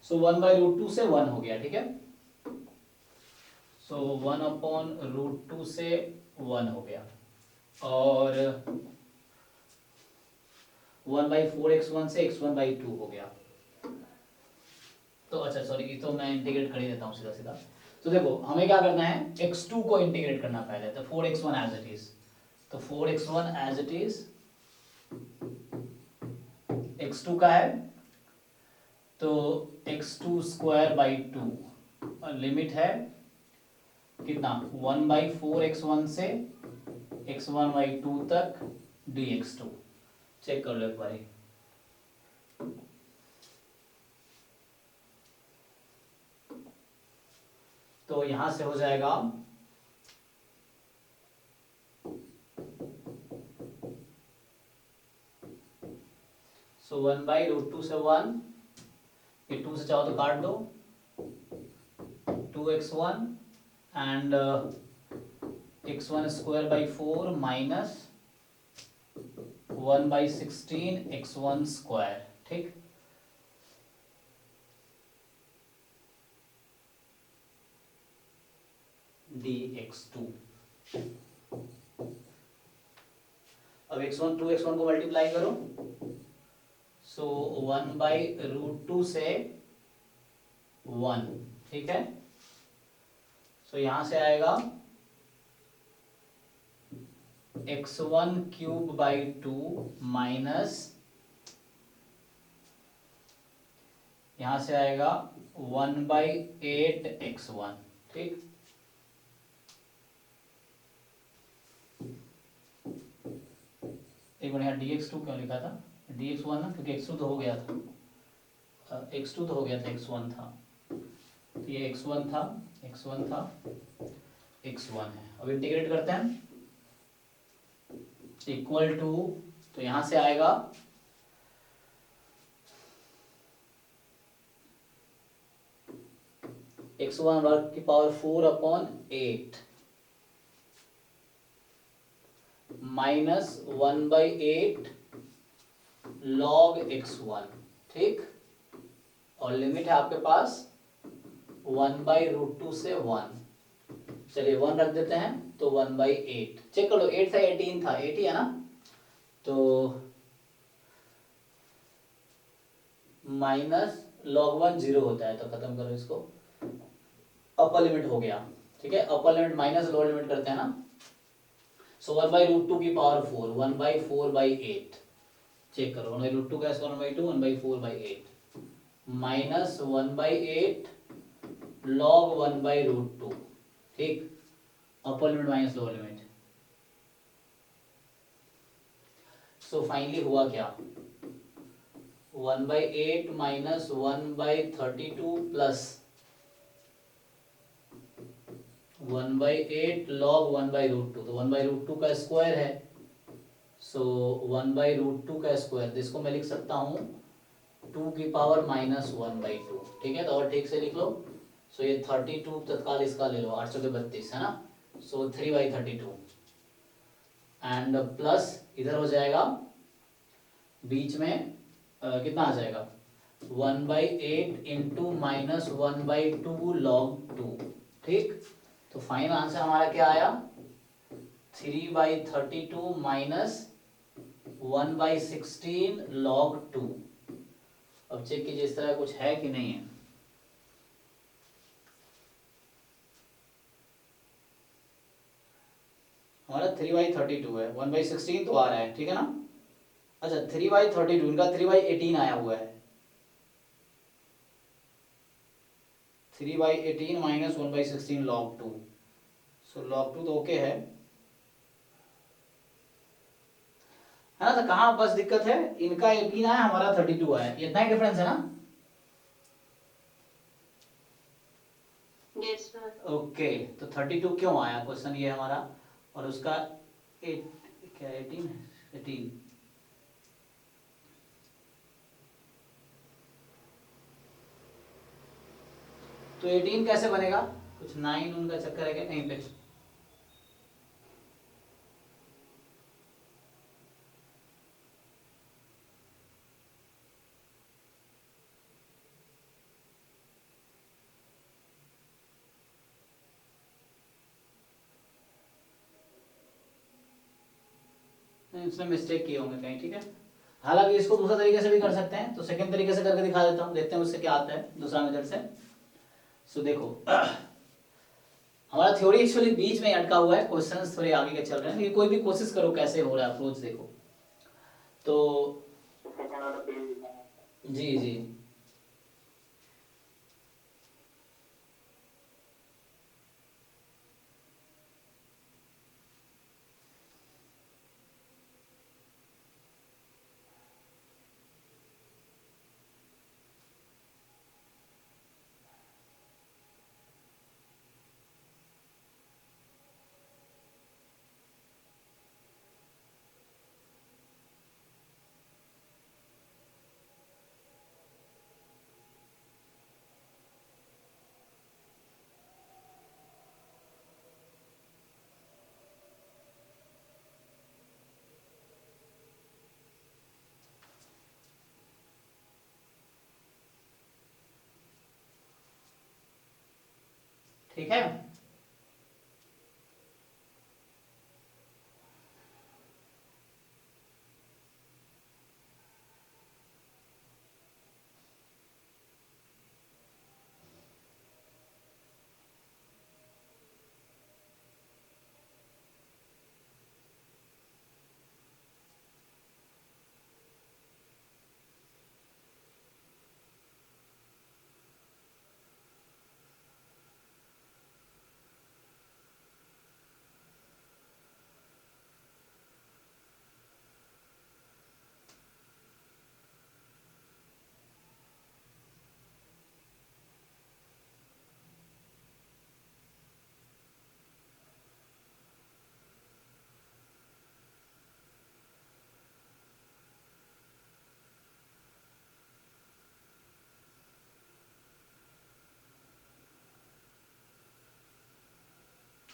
सो 1/√2 से 1 हो गया, ठीक है। सो 1/√2 से 1 हो गया, और 1/4x1 से x1/2 हो गया। तो अच्छा सॉरी, ये तो मैं इंटीग्रेट कर ही देता हूँ सीधा सीधा। तो देखो हमें क्या करना है, x2 को इंटीग्रेट करना पहले, तो 4x1 एज इट इज, तो 4x1 as it is, x2 का है तो x2 स्क्वायर बाई 2, और लिमिट है कितना 1/4x1 से x1/2 तक dx2। चेक कर लो एक बारी, तो यहां से हो जाएगा सो 1/√2 से 1, ये 2 से चाहो तो काट दो, 2x1 and x1 square by 4 minus 1/16 x1 square, ठीक। dx2, अब x1 2x1 को मल्टीप्लाई करो, सो 1/√2 से 1, ठीक है। सो यहां से आएगा x1 क्यूब बाई 2 माइनस, यहां से आएगा 1/8x1, ठीक। एक बार यहाँ dx2 क्यों लिखा था, dx1 ना, क्योंकि x2 तो हो गया था, x2 तो हो गया था, x1 था, तो ये x1 था, x1 था, x1 है। अब इंटीग्रेट करते हैं, इक्वल टू, तो यहां से आएगा x1 वर्ग की पावर 4/8 माइनस 1/8 log x1, ठीक। और लिमिट है आपके पास 1/√2 से 1, चलिए 1 रख देते हैं, तो 1/8, चेक कर लो, 8 था 18 था, 80 है ना, तो माइनस log 1 0 होता है, तो खत्म करो इसको, अपर लिमिट हो गया, ठीक है। Upper limit minus lower limit करते हैं ना, सो 1/√2 की पावर 4, 1/4/8, चेक करो, 1/√2 का 1/2, 1/4/8 माइनस 1/8 log 1/√2, ठीक। Upper limit minus lower limit, so finally हुआ क्या, 1/8 माइनस 1/32 प्लस 1/8 log 1/√2, तो 1/√2 का स्क्वायर है, सो 1/√2 का स्क्वायर, तो इसको मैं लिख सकता हूँ 2 की पावर -1/2, ठीक है, तो और ठीक से लिख लो। सो ये 32 तत्काल इसका ले लो, 8 के 32 है ना, सो 3/32 एंड प्लस इधर हो जाएगा बीच में कितना आ जाएगा 1/8 इंटू -1/2 log 2, ठीक। तो फाइनल आंसर हमारा क्या आया 3/32 माइनस 1/16 log 2। अब चेक कीजिए इस तरह कुछ है कि नहीं है। हमारा 3/32 है, 1/16 तो आ रहा है, ठीक है ना। अच्छा 3/32, इनका 3/18 आया हुआ है, 3/18 माइनस 1/16 log 2, सो log 2 तो ओके है ना। तो कहाँ बस दिक्कत है, इनका 18 आया, हमारा 32 आया, इतना ही डिफरेंस है ना। Yes sir. ओके तो 32 क्यों आया, क्वेश्चन ये हमारा, और उसका 8 क्या 18 तो 18 कैसे बनेगा, कुछ 9 उनका चक्कर है क्या कहीं पे। इसमें मिस्टेक किए होंगे कहीं, ठीक है। हालांकि इसको दूसरा तरीके से भी कर सकते हैं, तो सेकंड तरीके से करके दिखा देता हूँ, देखते हैं उससे क्या आता है दूसरा मेथड से। सो देखो हमारा थ्योरी एक्चुअली बीच में अटका हुआ है, क्वेश्चंस थोड़े आगे के चल रहे हैं, लेकिन कोई भी कोशिश करो कैसे हो रहा है अप्रोच देखो। तो सेकंड वाला पेज जी जी ठीक है।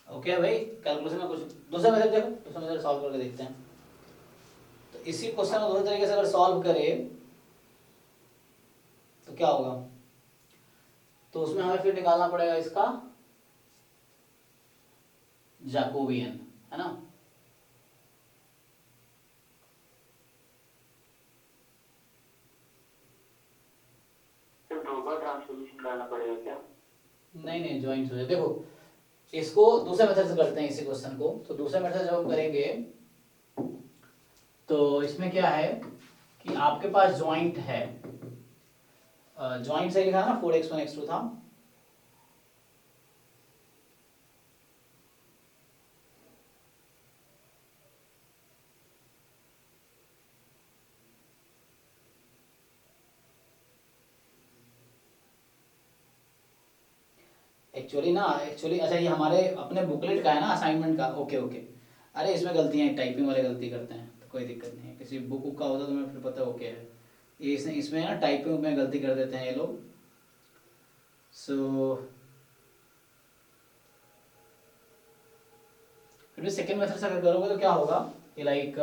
ओके भाई, कैलकुलेशन में कुछ दूसरा मेथड देखो, दूसरा मेथड सॉल्व करके देखते हैं। तो इसी क्वेश्चन को दूसरे तरीके से अगर सॉल्व करें तो क्या होगा, तो उसमें हमें फिर निकालना पड़ेगा इसका जैकोबियन, है ना। तो दो बार ट्रांसफॉर्मेशन डालना पड़ेगा क्या? नहीं नहीं ज्वाइंट हो जाए। देखो इसको दूसरे मेथड से करते हैं इसी क्वेश्चन को, तो दूसरे मेथड जब हम करेंगे तो इसमें क्या है कि आपके पास ज्वाइंट है, ज्वाइंट से लिखा ना 4x1 x2 था, एक्चुअली अच्छा ये हमारे अपने बुकलेट का है ना, असाइनमेंट का। ओके ओके, अरे इसमें गलतियाँ टाइपिंग वाले गलती करते हैं, तो कोई दिक्कत नहीं है। किसी बुक का होता तो मैं फिर पता ओके है, ये इसमें ना टाइपिंग में गलती कर देते हैं ये लोग। सो फिर भी सेकेंड मेथड से अगर करोगे तो क्या होगा कि लाइक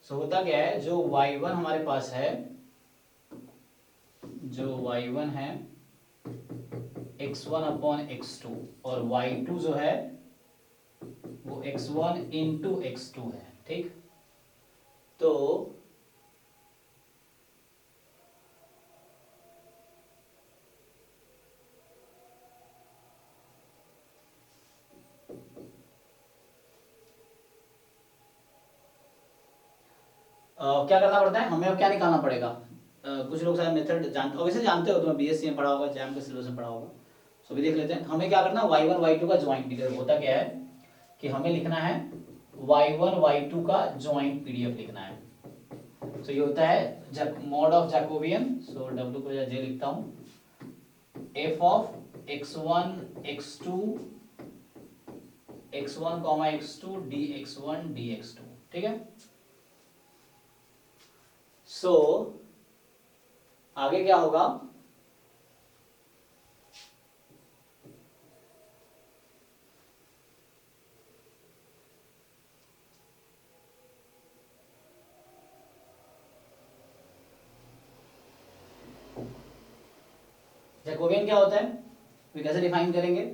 सो होता क्या है, जो y1 हमारे पास है, जो y1 है x1 अपॉन x2, और y2 जो है वो x1 इंटू x2 है, ठीक। तो क्या करना पड़ता है हमें, अब क्या निकालना पड़ेगा। कुछ लोग शायद मेथड जानते हो, वैसे जानते हो, तुम्हें बीएससी में पढ़ा होगा, जैम के सिलेबस में पढ़ा होगा। सो भी देख लेते हैं हमें क्या करना है, y1 y2 का ज्वाइंट पीडीएफ। होता क्या है कि हमें लिखना है y1 y2 का ज्वाइंट पीडीएफ लिखना है। तो ये होता है mod of Jacobian. So w को j लिखता हूँ, f of x1 x2 x1 x2 dx1 dx2, ठीक है। सो आगे क्या होगा, जैकोबियन क्या होता है, वे कैसे डिफाइन करेंगे।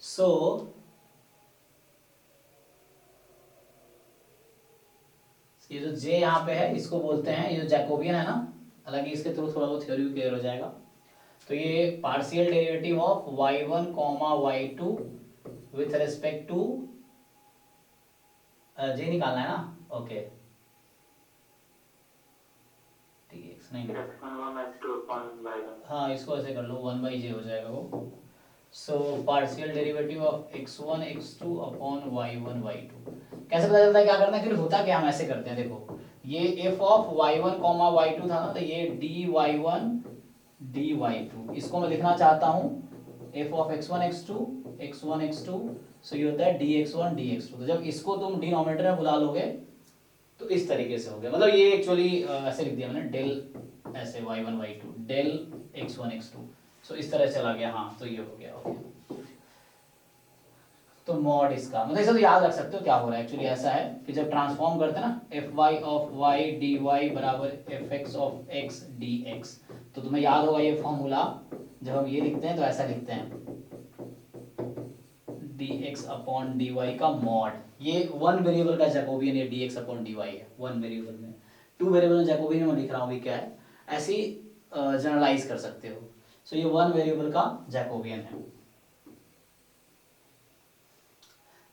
सो ये जो जे यहाँ पे है इसको बोलते हैं, ये जो जैकोबियन है ना, हालांकि इसके थ्रू थोड़ा बहुत थ्योरी क्लियर हो जाएगा। तो ये partial derivative of y1 y2 with respect to J निकालना है ना, ओके dx नहीं, हाँ इसको ऐसे कर लो, 1/j हो जाएगा वो। So partial derivative of x1 x2 upon y1 y2। कैसे पता चलता है क्या करना है, फिर होता क्या, हम ऐसे करते हैं, देखो ये f ऑफ y1 y2 था ना, तो ये dy1 dy2, इसको मैं लिखना चाहता हूँ f ऑफ x1 x2, सो ये होता है dx1 dx2। तो जब इसको तुम डिनोमिनेटर में बुला लोगे तो इस तरीके से हो गया, मतलब ये एक्चुअली ऐसे लिख दिया मैंने, डेल ऐसे y1 y2 del x1 x2, सो इस तरह चला गया। हाँ तो ये हो गया, ओके। तो मॉड इसका मतलब इसे तो याद रख सकते हो क्या हो रहा है। एक्चुअली ऐसा है कि जब ट्रांसफॉर्म करते हैं ना, fy ऑफ y dy बराबर fx ऑफ x dx, तो तुम्हें याद होगा ये फॉर्मूला, जब हम ये लिखते हैं तो ऐसा लिखते हैं dx अपॉन dy का मॉड। ये वन वेरिएबल का जैकोबियन, ये dx अपॉन dy है वन वेरिएबल में। टू वेरिएबल में जैकोबियन में लिख रहा हूँ, ये क्या है, ऐसे ही जनरलाइज कर सकते हो। सो ये वन वेरिएबल का जैकोबियन है,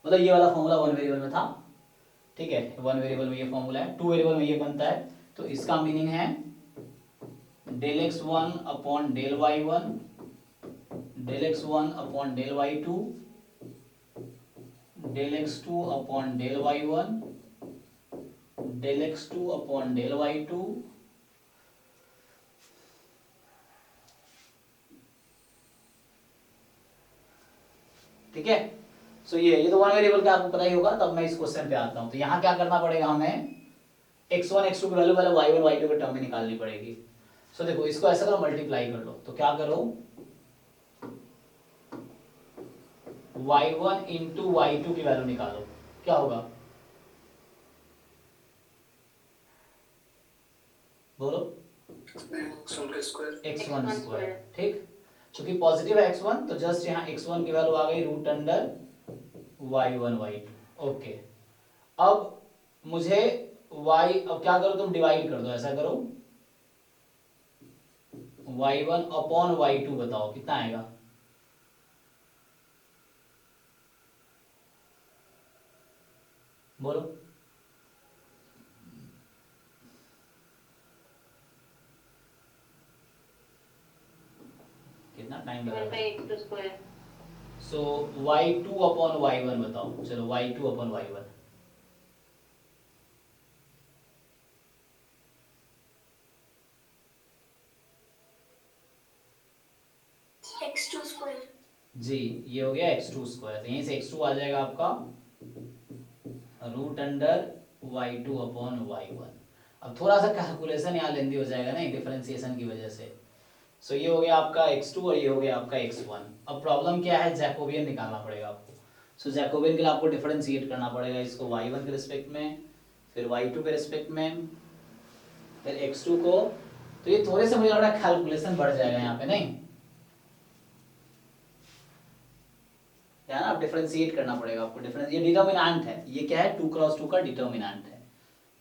मतलब ये वाला फॉर्मूला वन वेरिएबल में था, ठीक है। वन वेरिएबल में ये फॉर्मूला है, टू वेरिएबल में ये बनता है। तो इसका मीनिंग है del x1 upon del y1, del x1 upon del y2, del x2 upon del y1, del x2 upon del y2, ठीक है। सो ये तो वन वेरिएबल का आपको पता ही होगा। तब मैं इस क्वेश्चन पे आता हूं, तो यहाँ क्या करना पड़ेगा हमें, x1 x2 की वैल्यू पहले y1 y2 के टर्म में निकालनी पड़ेगी। सो देखो इसको ऐसा करो, मल्टीप्लाई कर लो, तो क्या करो y1 इंटू y2 की वैल्यू निकालो, क्या होगा बोलो, x1 स्क्वायर, ठीक। क्योंकि पॉजिटिव है x1 तो जस्ट यहाँ x1 की वैल्यू आ गई root under y1 y2, okay. अब मुझे y, अब क्या करो तुम डिवाइड कर दो, ऐसा करो y1 अपॉन y2 बताओ कितना आएगा? बोलो कितना टाइम 1 लगा? by x square. So y2 upon y1 बताओ, चलो y2 upon y1 x2 square. जी, ये हो गया x2 स्क्वायर, तो यहीं से x2 आ जाएगा आपका root under y2 upon y1। अब थोड़ा सा कैलकुलेशन यहाँ लेंदी हो जाएगा ना डिफरेंशिएशन की वजह से। सो ये हो गया आपका x2 और ये हो गया आपका x1। अब प्रॉब्लम क्या है, जैकोबियन निकालना पड़ेगा आपको। सो जैकोबियन के लिए आपको डिफरेंशिएट करना पड़ेगा इसको y1 के रिस्पेक्ट में, फिर y2 के रिस्पेक्ट में, फिर x2 को। तो ये थोड़े से मुझे लग रहा है कैलकुलेशन बढ़ जाएगा यहाँ पे, नहीं है ना? डिफरेंशिएट करना पड़ेगा आपको। डिफरेंस ये डिटर्मिनेंट है, ये क्या है 2x2 का डिटर्मिनेंट है।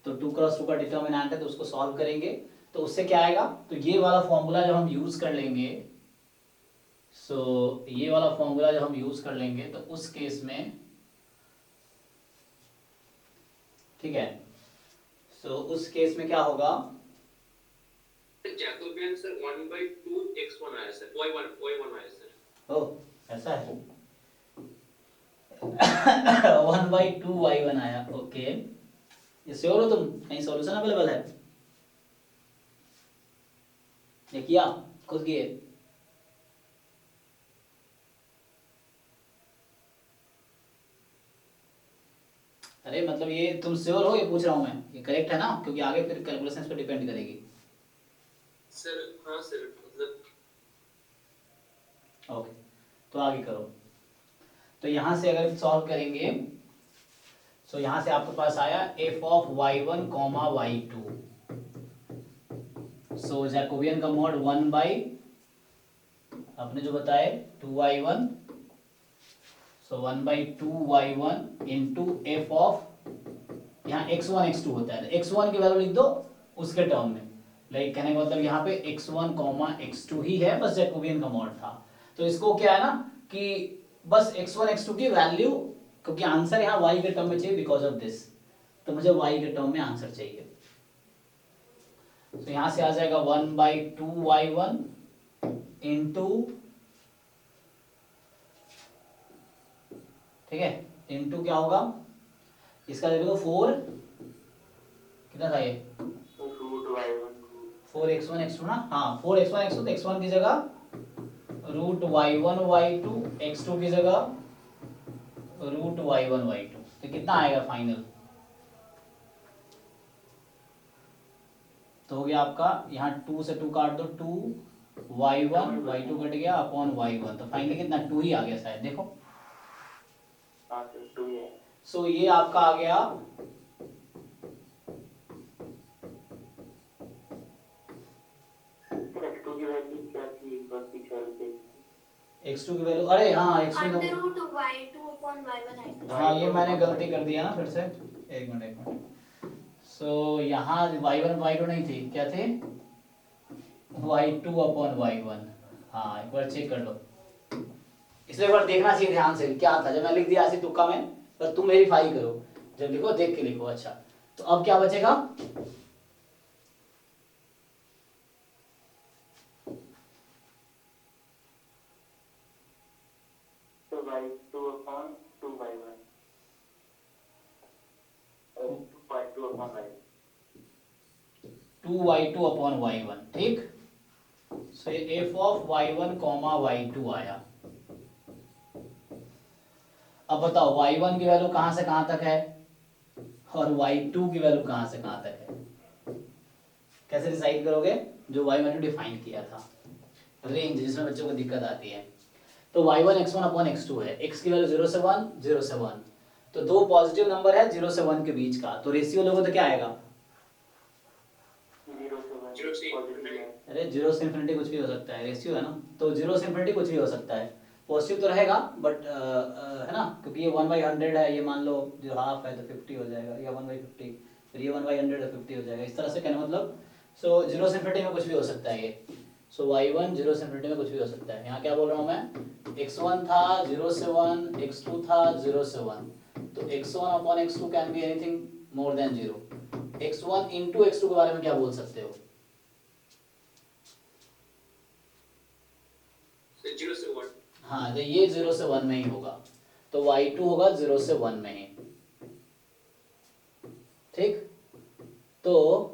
तो 2x2 का डिटर्मिनेंट है तो उसको सॉल्व करेंगे तो उससे क्या आएगा, तो ये वाला फॉर्मूला जब हम यूज कर लेंगे, सो ये वाला फॉर्मूला जब हम यूज कर लेंगे तो उस केस में, ठीक है, सो उस केस में क्या होगा, जैकोबियन सर 1/2 x1 आया सर, y1 आया सर। ओह ऐसा है 1/2 y1 आया, ओके। ये श्योर हो तुम, कहीं सॉल्यूशन अवेलेबल है? ये किया खुद किए? अरे मतलब ये तुम श्योर हो, ये पूछ रहा हूँ मैं, ये करेक्ट है ना? क्योंकि आगे फिर कैलकुलेशन पे डिपेंड करेगी। सर हाँ सर, मतलब ओके, तो आगे करो। तो यहाँ से अगर सॉल्व करेंगे, सो यहाँ से आपके पास आया f of y1 comma y2। So Jacobian का मॉड 1 बाई आपने जो बताए 2y1, so 1/2y1 into F of, यहाँ x1 x2 होता है, x1 की वैल्यू लिख दो उसके टर्म में। लाइक कहने का मतलब यहाँ पे x1 x2 ही है, बस जैकोबियन का मॉड था। तो इसको क्या है ना कि बस x1 x2 की वैल्यू, क्योंकि आंसर यहाँ y के टर्म में चाहिए बिकॉज ऑफ दिस, तो मुझे y के टर्म में आंसर चाहिए। तो यहाँ से आ जाएगा 1/2y1 इंटू, ठीक है, इंटू क्या होगा इसका, देखो 4 कितना था ये, रूट y1 4x1 x2 ना, हाँ 4x1 x2, तो x1 की जगह रूट y1 y2, x2 की जगह रूट y1 y2, तो कितना आएगा फाइनल? तो हो गया आपका, यहाँ 2 से 2 काट दो, 2y1 y2 कट गया अपॉन y1, तो फाइनली कितना 2 ही आ गया शायद, देखो। हाँ सर 2 है। सो ये आपका आ गया x2 की वैल्यू क्या थी एक बार पीछे वाले x2 की वैल्यू, अरे हाँ x2 अंडर का, रूट y2 अपॉन y1 आएगा। हाँ ये मैंने गलती कर दिया ना फिर से, एक मिनट। सो यहाँ y1 y2 नहीं थी, क्या थे, y2 अपॉन y1। हाँ एक बार चेक कर लो, इसलिए एक बार देखना चाहिए ध्यान से क्या था। जब मैं लिख दिया ऐसे तुक्का में, पर तुम वेरीफाई करो, जब लिखो देख के लिखो। अच्छा तो अब क्या बचेगा, तो y2 अपॉन 2y1 और 2y2 upon y1 2y2 upon y1, ठीक। सो ये f of y1 comma y2 आया। अब बताओ y1 की वैल्यू कहां से कहां तक है और y2 की वैल्यू कहां से कहां तक है, कैसे डिसाइड करोगे? जो y मैंने डिफाइन किया था, रेंज जिसमें बच्चों को दिक्कत आती है। तो y1 x1 अपॉन x2 है, x की वैल्यू 0 से 1, 0 से 1, तो दो पॉजिटिव नंबर है 0 से 1 के बीच का, तो रेशियो लोगों तो क्या आएगा, 0 से 1 पॉजिटिव है। अरे 0 से इन्फिनिटी कुछ भी हो सकता है, रेशियो है ना, तो 0 से इन्फिनिटी कुछ भी हो सकता है। पॉजिटिव तो रहेगा बट है ना, क्योंकि ये 1/100 है, ये मान लो जो हाफ है तो 50 हो जाएगा, या 1/50, फिर ये 1/100 है 50 हो जाएगा, इस तरह से कहना मतलब। सो 0 से इन्फिनिटी में कुछ भी हो सकता है ये। सो y1 0 से इन्फिनिटी में कुछ भी हो सकता है। यहाँ क्या बोल रहा हूँ मैं, x1 था 0 से 1, x2 था 0 से 1, तो x1 upon x2 can be anything more than 0। x1 into x2 के बारे में क्या बोल सकते हो? 0 से 1। हाँ, तो ये 0 से 1 में ही होगा, तो y2 होगा 0 से 1 में ही। ठीक, तो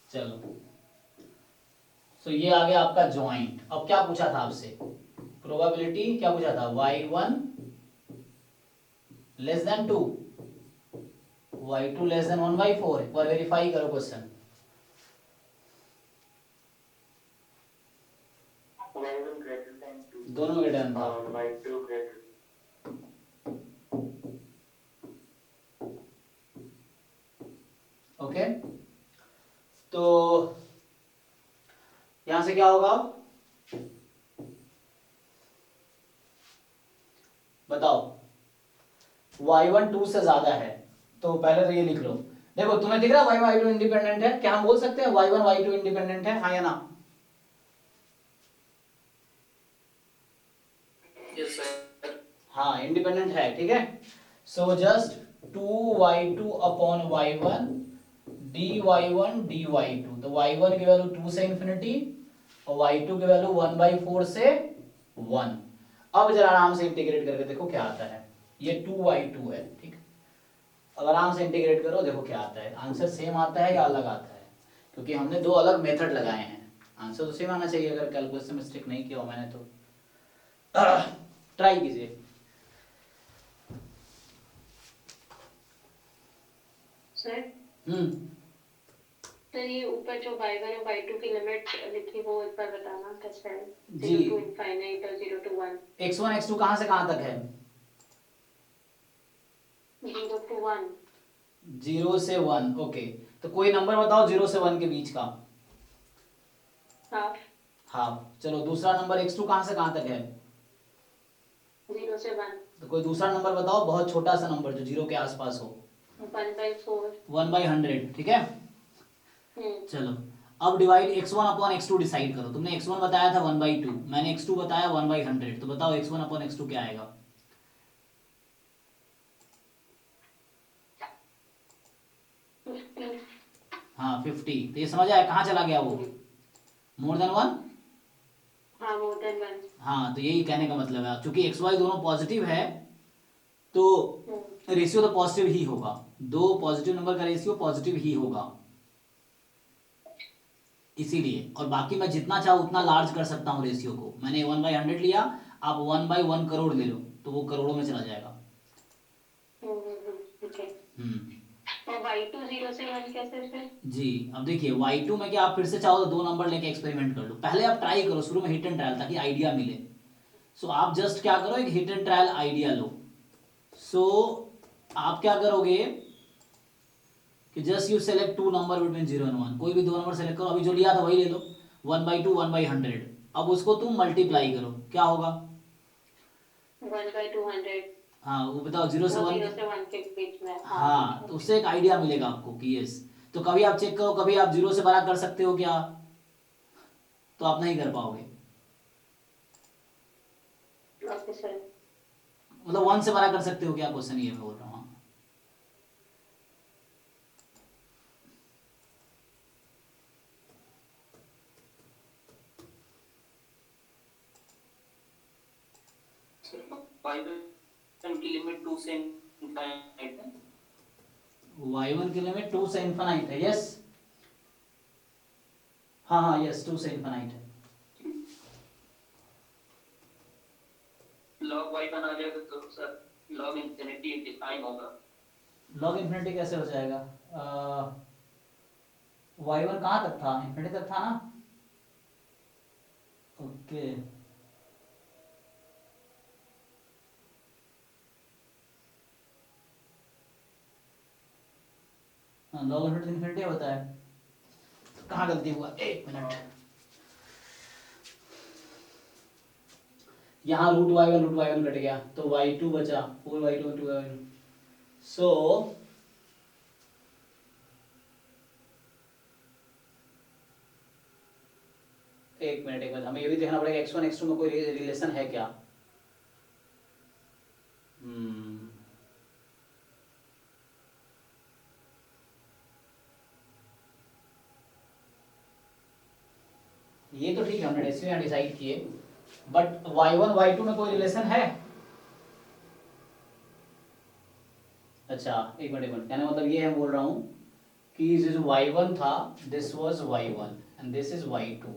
चलो, सो ये आ गया आपका जॉइंट। अब क्या पूछा था आपसे, प्रोबेबिलिटी क्या पूछा था, y1 less than 2, y2 less than 1/4। एक बार वेरीफाई करो क्वेश्चन। y1 greater than 2 दोनों में ग्रेटर था। और y2 greater। ओके, तो यहां से क्या होगा बताओ, y1 2 से ज्यादा है, तो पहले तो ये लिख लो। देखो तुम्हें दिख रहा है y1 y2 इंडिपेंडेंट है, क्या हम बोल सकते हैं y1 y2 इंडिपेंडेंट है, हाँ या ना? Yes sir. हाँ, इंडिपेंडेंट है, ठीक है। So just 2y2 upon y1 dy1 dy2, तो y1 की वैल्यू 2 से इंफिनिटी और y2 की वैल्यू 1/4 से 1। अब जरा आराम से इंटीग्रेट करके देखो क्या आता है, ये 2y2 है, ठीक। अब आराम से इंटीग्रेट करो, देखो क्या आता है, आंसर सेम आता है या अलग आता है, क्योंकि हमने दो अलग मेथड लगाए हैं। आंसर तो सेम आना चाहिए, अगर कैलकुलेशन मिस्टेक नहीं किया हो मैंने तो। ट्राई कीजिए। सर हम्म, तो ये ऊपर जो y1 और y2 की लिमिट लिखी वो एक बार बताना कैसे है, जी। 0 to infinite और 0 to 1। x1 x2 कहाँ से कहाँ तक है? 0 to 1। 0 से 1, ओके। तो कोई नंबर बताओ 0 से 1 के बीच का। हाफ। हाफ। चलो दूसरा नंबर x2 कहाँ से कहाँ तक है? 0 से 1। तो कोई दूसरा नंबर बताओ, बहुत छोटा सा नंबर जो 0 के आसपास हो। 1/4। 1/100, ठीक है। चलो, अब divide x1 upon x2 decide करो। तुमने x1 बताया था 1/2, मैंने x2 बताया 1/100, तो बताओ x1 अपॉन x2 क्या आएगा? हाँ 50। तो ये समझ आया कहाँ चला गया वो, मोर देन 1। हाँ, मोर देन 1। हाँ, तो यही कहने का मतलब है, क्योंकि एक्स वाई दोनों पॉजिटिव है तो रेशियो तो पॉजिटिव ही होगा, दो पॉजिटिव नंबर का रेशियो पॉजिटिव ही होगा, इसीलिए। और बाकी मैं जितना चाहूँ उतना लार्ज कर सकता हूँ रेशियो को। मैंने 1/100 लिया, आप 1/1 करोड़ ले लो तो वो करोड़ों में चला जाएगा। ठीक है। हम्म, और y2 0 से 1 कैसे फिर? जी। अब देखिए y2 में क्या, आप फिर से चाहो तो दो नंबर लेके एक्सपेरिमेंट कर लो। पहले आप ट्राई करो, शुरू में हिट एंड ट्रायल, ताकि आइडिया मिले। सो आप जस्ट क्या करो, एक हिट एंड ट्रायल आइडिया लो। सो आप क्या करोगे कि just you select two number between 0 and 1, कोई भी दो नंबर सेलेक्ट करो, अभी जो लिया था वही ले लो, 1/2 1/100। अब उसको तुम मल्टीप्लाई करो, क्या होगा? 1/200। हाँ, वो बताओ 0 से 1। 0 से 1 के बीच में। हाँ, तो उससे एक आइडिया मिलेगा आपको कि यस। तो कभी आप चेक करो, कभी आप 0 से बड़ा कर सकते हो क्या, तो आप नहीं कर पाओगे। Okay sir. मतलब 1 से बड़ा कर सकते हो क्या, क्वेश्चन ये मैं बोल रहा हूँ। y1 की लिमिट 2 से इनफाइनाइट है। y1 की लिमिट 2 से इन्फिनाइट है, यस। हाँ हाँ यस, 2 से इन्फिनाइट है। log y बना जाएगा तो सर log इंफिनिटी डिफाइन होगा। लॉग इन्फिनिटी कैसे हो जाएगा? y1 कहाँ तक था, इन्फिनिटी तक था ना। ओके, हाँ, लॉग इन्फिनिटी होता है। तो कहाँ गलती हुआ, एक मिनट। यहाँ रूट वाई वन कट गया तो y2 बचा 4y2 2y1। सो एक मिनट हमें ये भी देखना पड़ेगा x1 x2 में कोई रिलेशन है क्या। ये तो ठीक है, हमने डेसिमल डिसाइड किए, बट y1 y2 में कोई रिलेशन है। अच्छा एक मिनट कहने मतलब ये है, बोल रहा हूँ कि जो y1 था this was y1 and this is y2,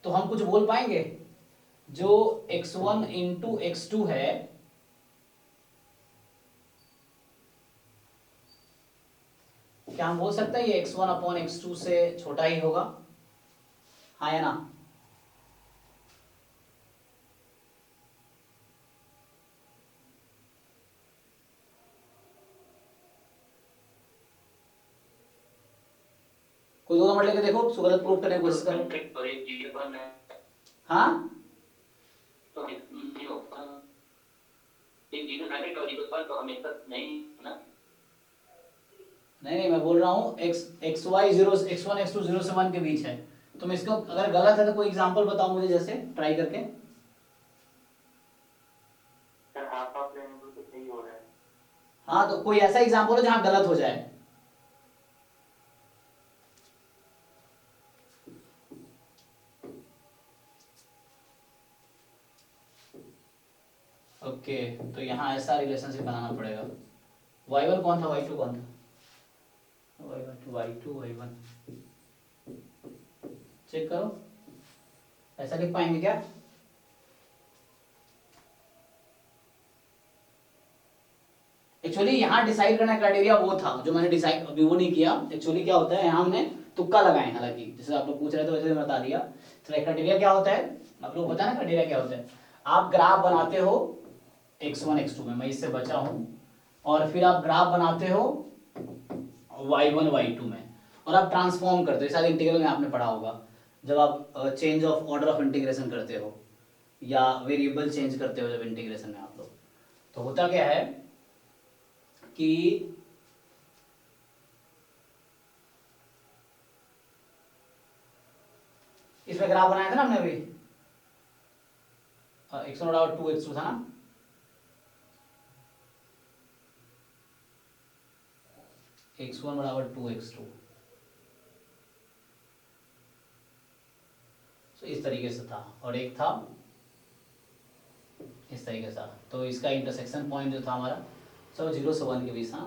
तो हम कुछ बोल पाएंगे जो x1 इंटू x2 है क्या हम बोल सकते हैं ये x1 अपॉन x2 से छोटा ही होगा, हाँ या ना। कोई दो नंबर लेके देखो, गलत प्रूफ करने की कोशिश करो। हाँ नहीं मैं बोल रहा हूँ x Y zero x1 x2 0 से 1 के बीच है, तो मैं इसको अगर गलत है तो कोई एग्जांपल बताओ मुझे, जैसे ट्राई करके। सर हाफ हाफ लेने को तो सही हो रहा है। हाँ तो कोई ऐसा एग्जांपल हो जहाँ गलत हो जाए। ओके तो यहाँ ऐसा रिलेशनशिप बनाना पड़ेगा। y1 कौन था, y2 कौन था, y2 y1 चेक करो, ऐसा लिख पाएंगे क्या। एक्चुअली यहाँ डिसाइड करना क्राइटेरिया वो था जो मैंने डिसाइड अभी वो नहीं किया। एक्चुअली क्या होता है यहाँ हमने तुक्का लगाए, हालांकि जैसे आप लोग पूछ रहे थे वैसे मैं बता दिया। तो क्राइटेरिया क्या होता है, आप लोग पता है ना क्राइटेरिया क्या होता है। आप ग्राफ बनाते हो x1 x2 में, मैं इससे बचा हूं, और फिर आप ग्राफ बनाते हो y1 y2 में, और आप ट्रांसफॉर्म करते हो। शायद इंटीग्रल में आपने पढ़ा होगा, जब आप change of order of integration करते हो या वेरिएबल चेंज करते हो जब इंटीग्रेशन में आप लोग, तो होता क्या है कि इसमें ग्राफ बनाया था ना हमने अभी, x1 बराबर 2x2 था ना, x1 बराबर 2x2, तो इस तरीके से था, और एक था इस तरीके से। तो इसका इंटरसेक्शन पॉइंट जो था हमारा सब 0 से 1 के बीच था।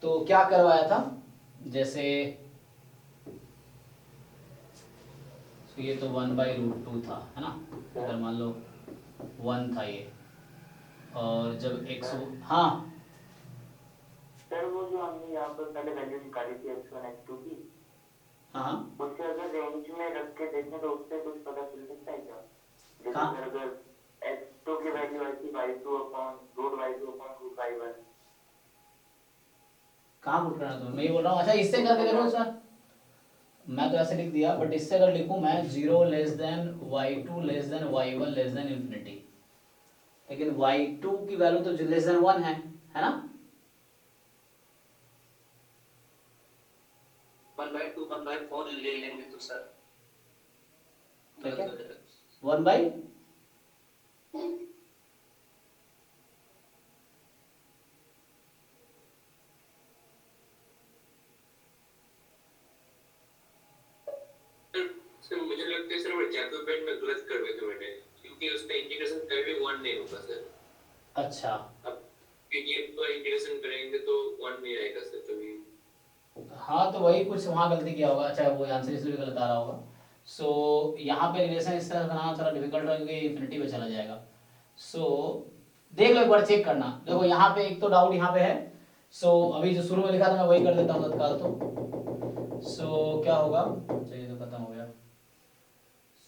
तो क्या करवाया था, जैसे तो ये तो 1/√2 था, है ना, अगर मान लो 1 था ये, और जब x, हाँ सर वो जो हमने यहाँ पर पहले वैल्यू निकाली थी x1 x2 की, हाँ उससे अगर रेंज में रख के देखें तो उससे कुछ पता चल सकता है क्या। जैसे कहाँ? सर अगर x2 की वैल्यू आई थी y2 अपॉन रूट y1, कहाँ पुट करना तुम्हें, मैं ये बोल रहा हूँ। अच्छा इससे करके देखो सर, मैं तो ऐसे लिख दिया, बट इससे अगर लिखूं मैं 0 less then y2 less than y1 less than infinity, लेकिन y2 की वैल्यू तो लेस देन 1 है ना। 1/2 1/4 ले लेंगे तो सर ठीक है, 1 बाई सर मुझे लगता है सर मैं जैकोबियन में गलत कर बैठा मैंने, क्योंकि उसका इंटीग्रेशन कभी भी 1 नहीं होगा सर। अच्छा अब ये तो इंटीग्रेशन करेंगे तो 1 नहीं आएगा सर कभी। हाँ तो वही कुछ वहाँ गलती किया होगा, अच्छा वो आंसर इसलिए गलत आ रहा होगा। सो यहाँ पे रिलेशन इस तरह से बनाना थोड़ा डिफिकल्ट है क्योंकि इन्फिनिटी पे चला जाएगा। सो देख लो एक बार, चेक करना, देखो यहाँ पे एक तो डाउट यहाँ पे है। सो अभी जो शुरू में लिखा था मैं वही कर देता हूँ तत्काल। तो सो क्या होगा, चलिए तो खत्म हो गया।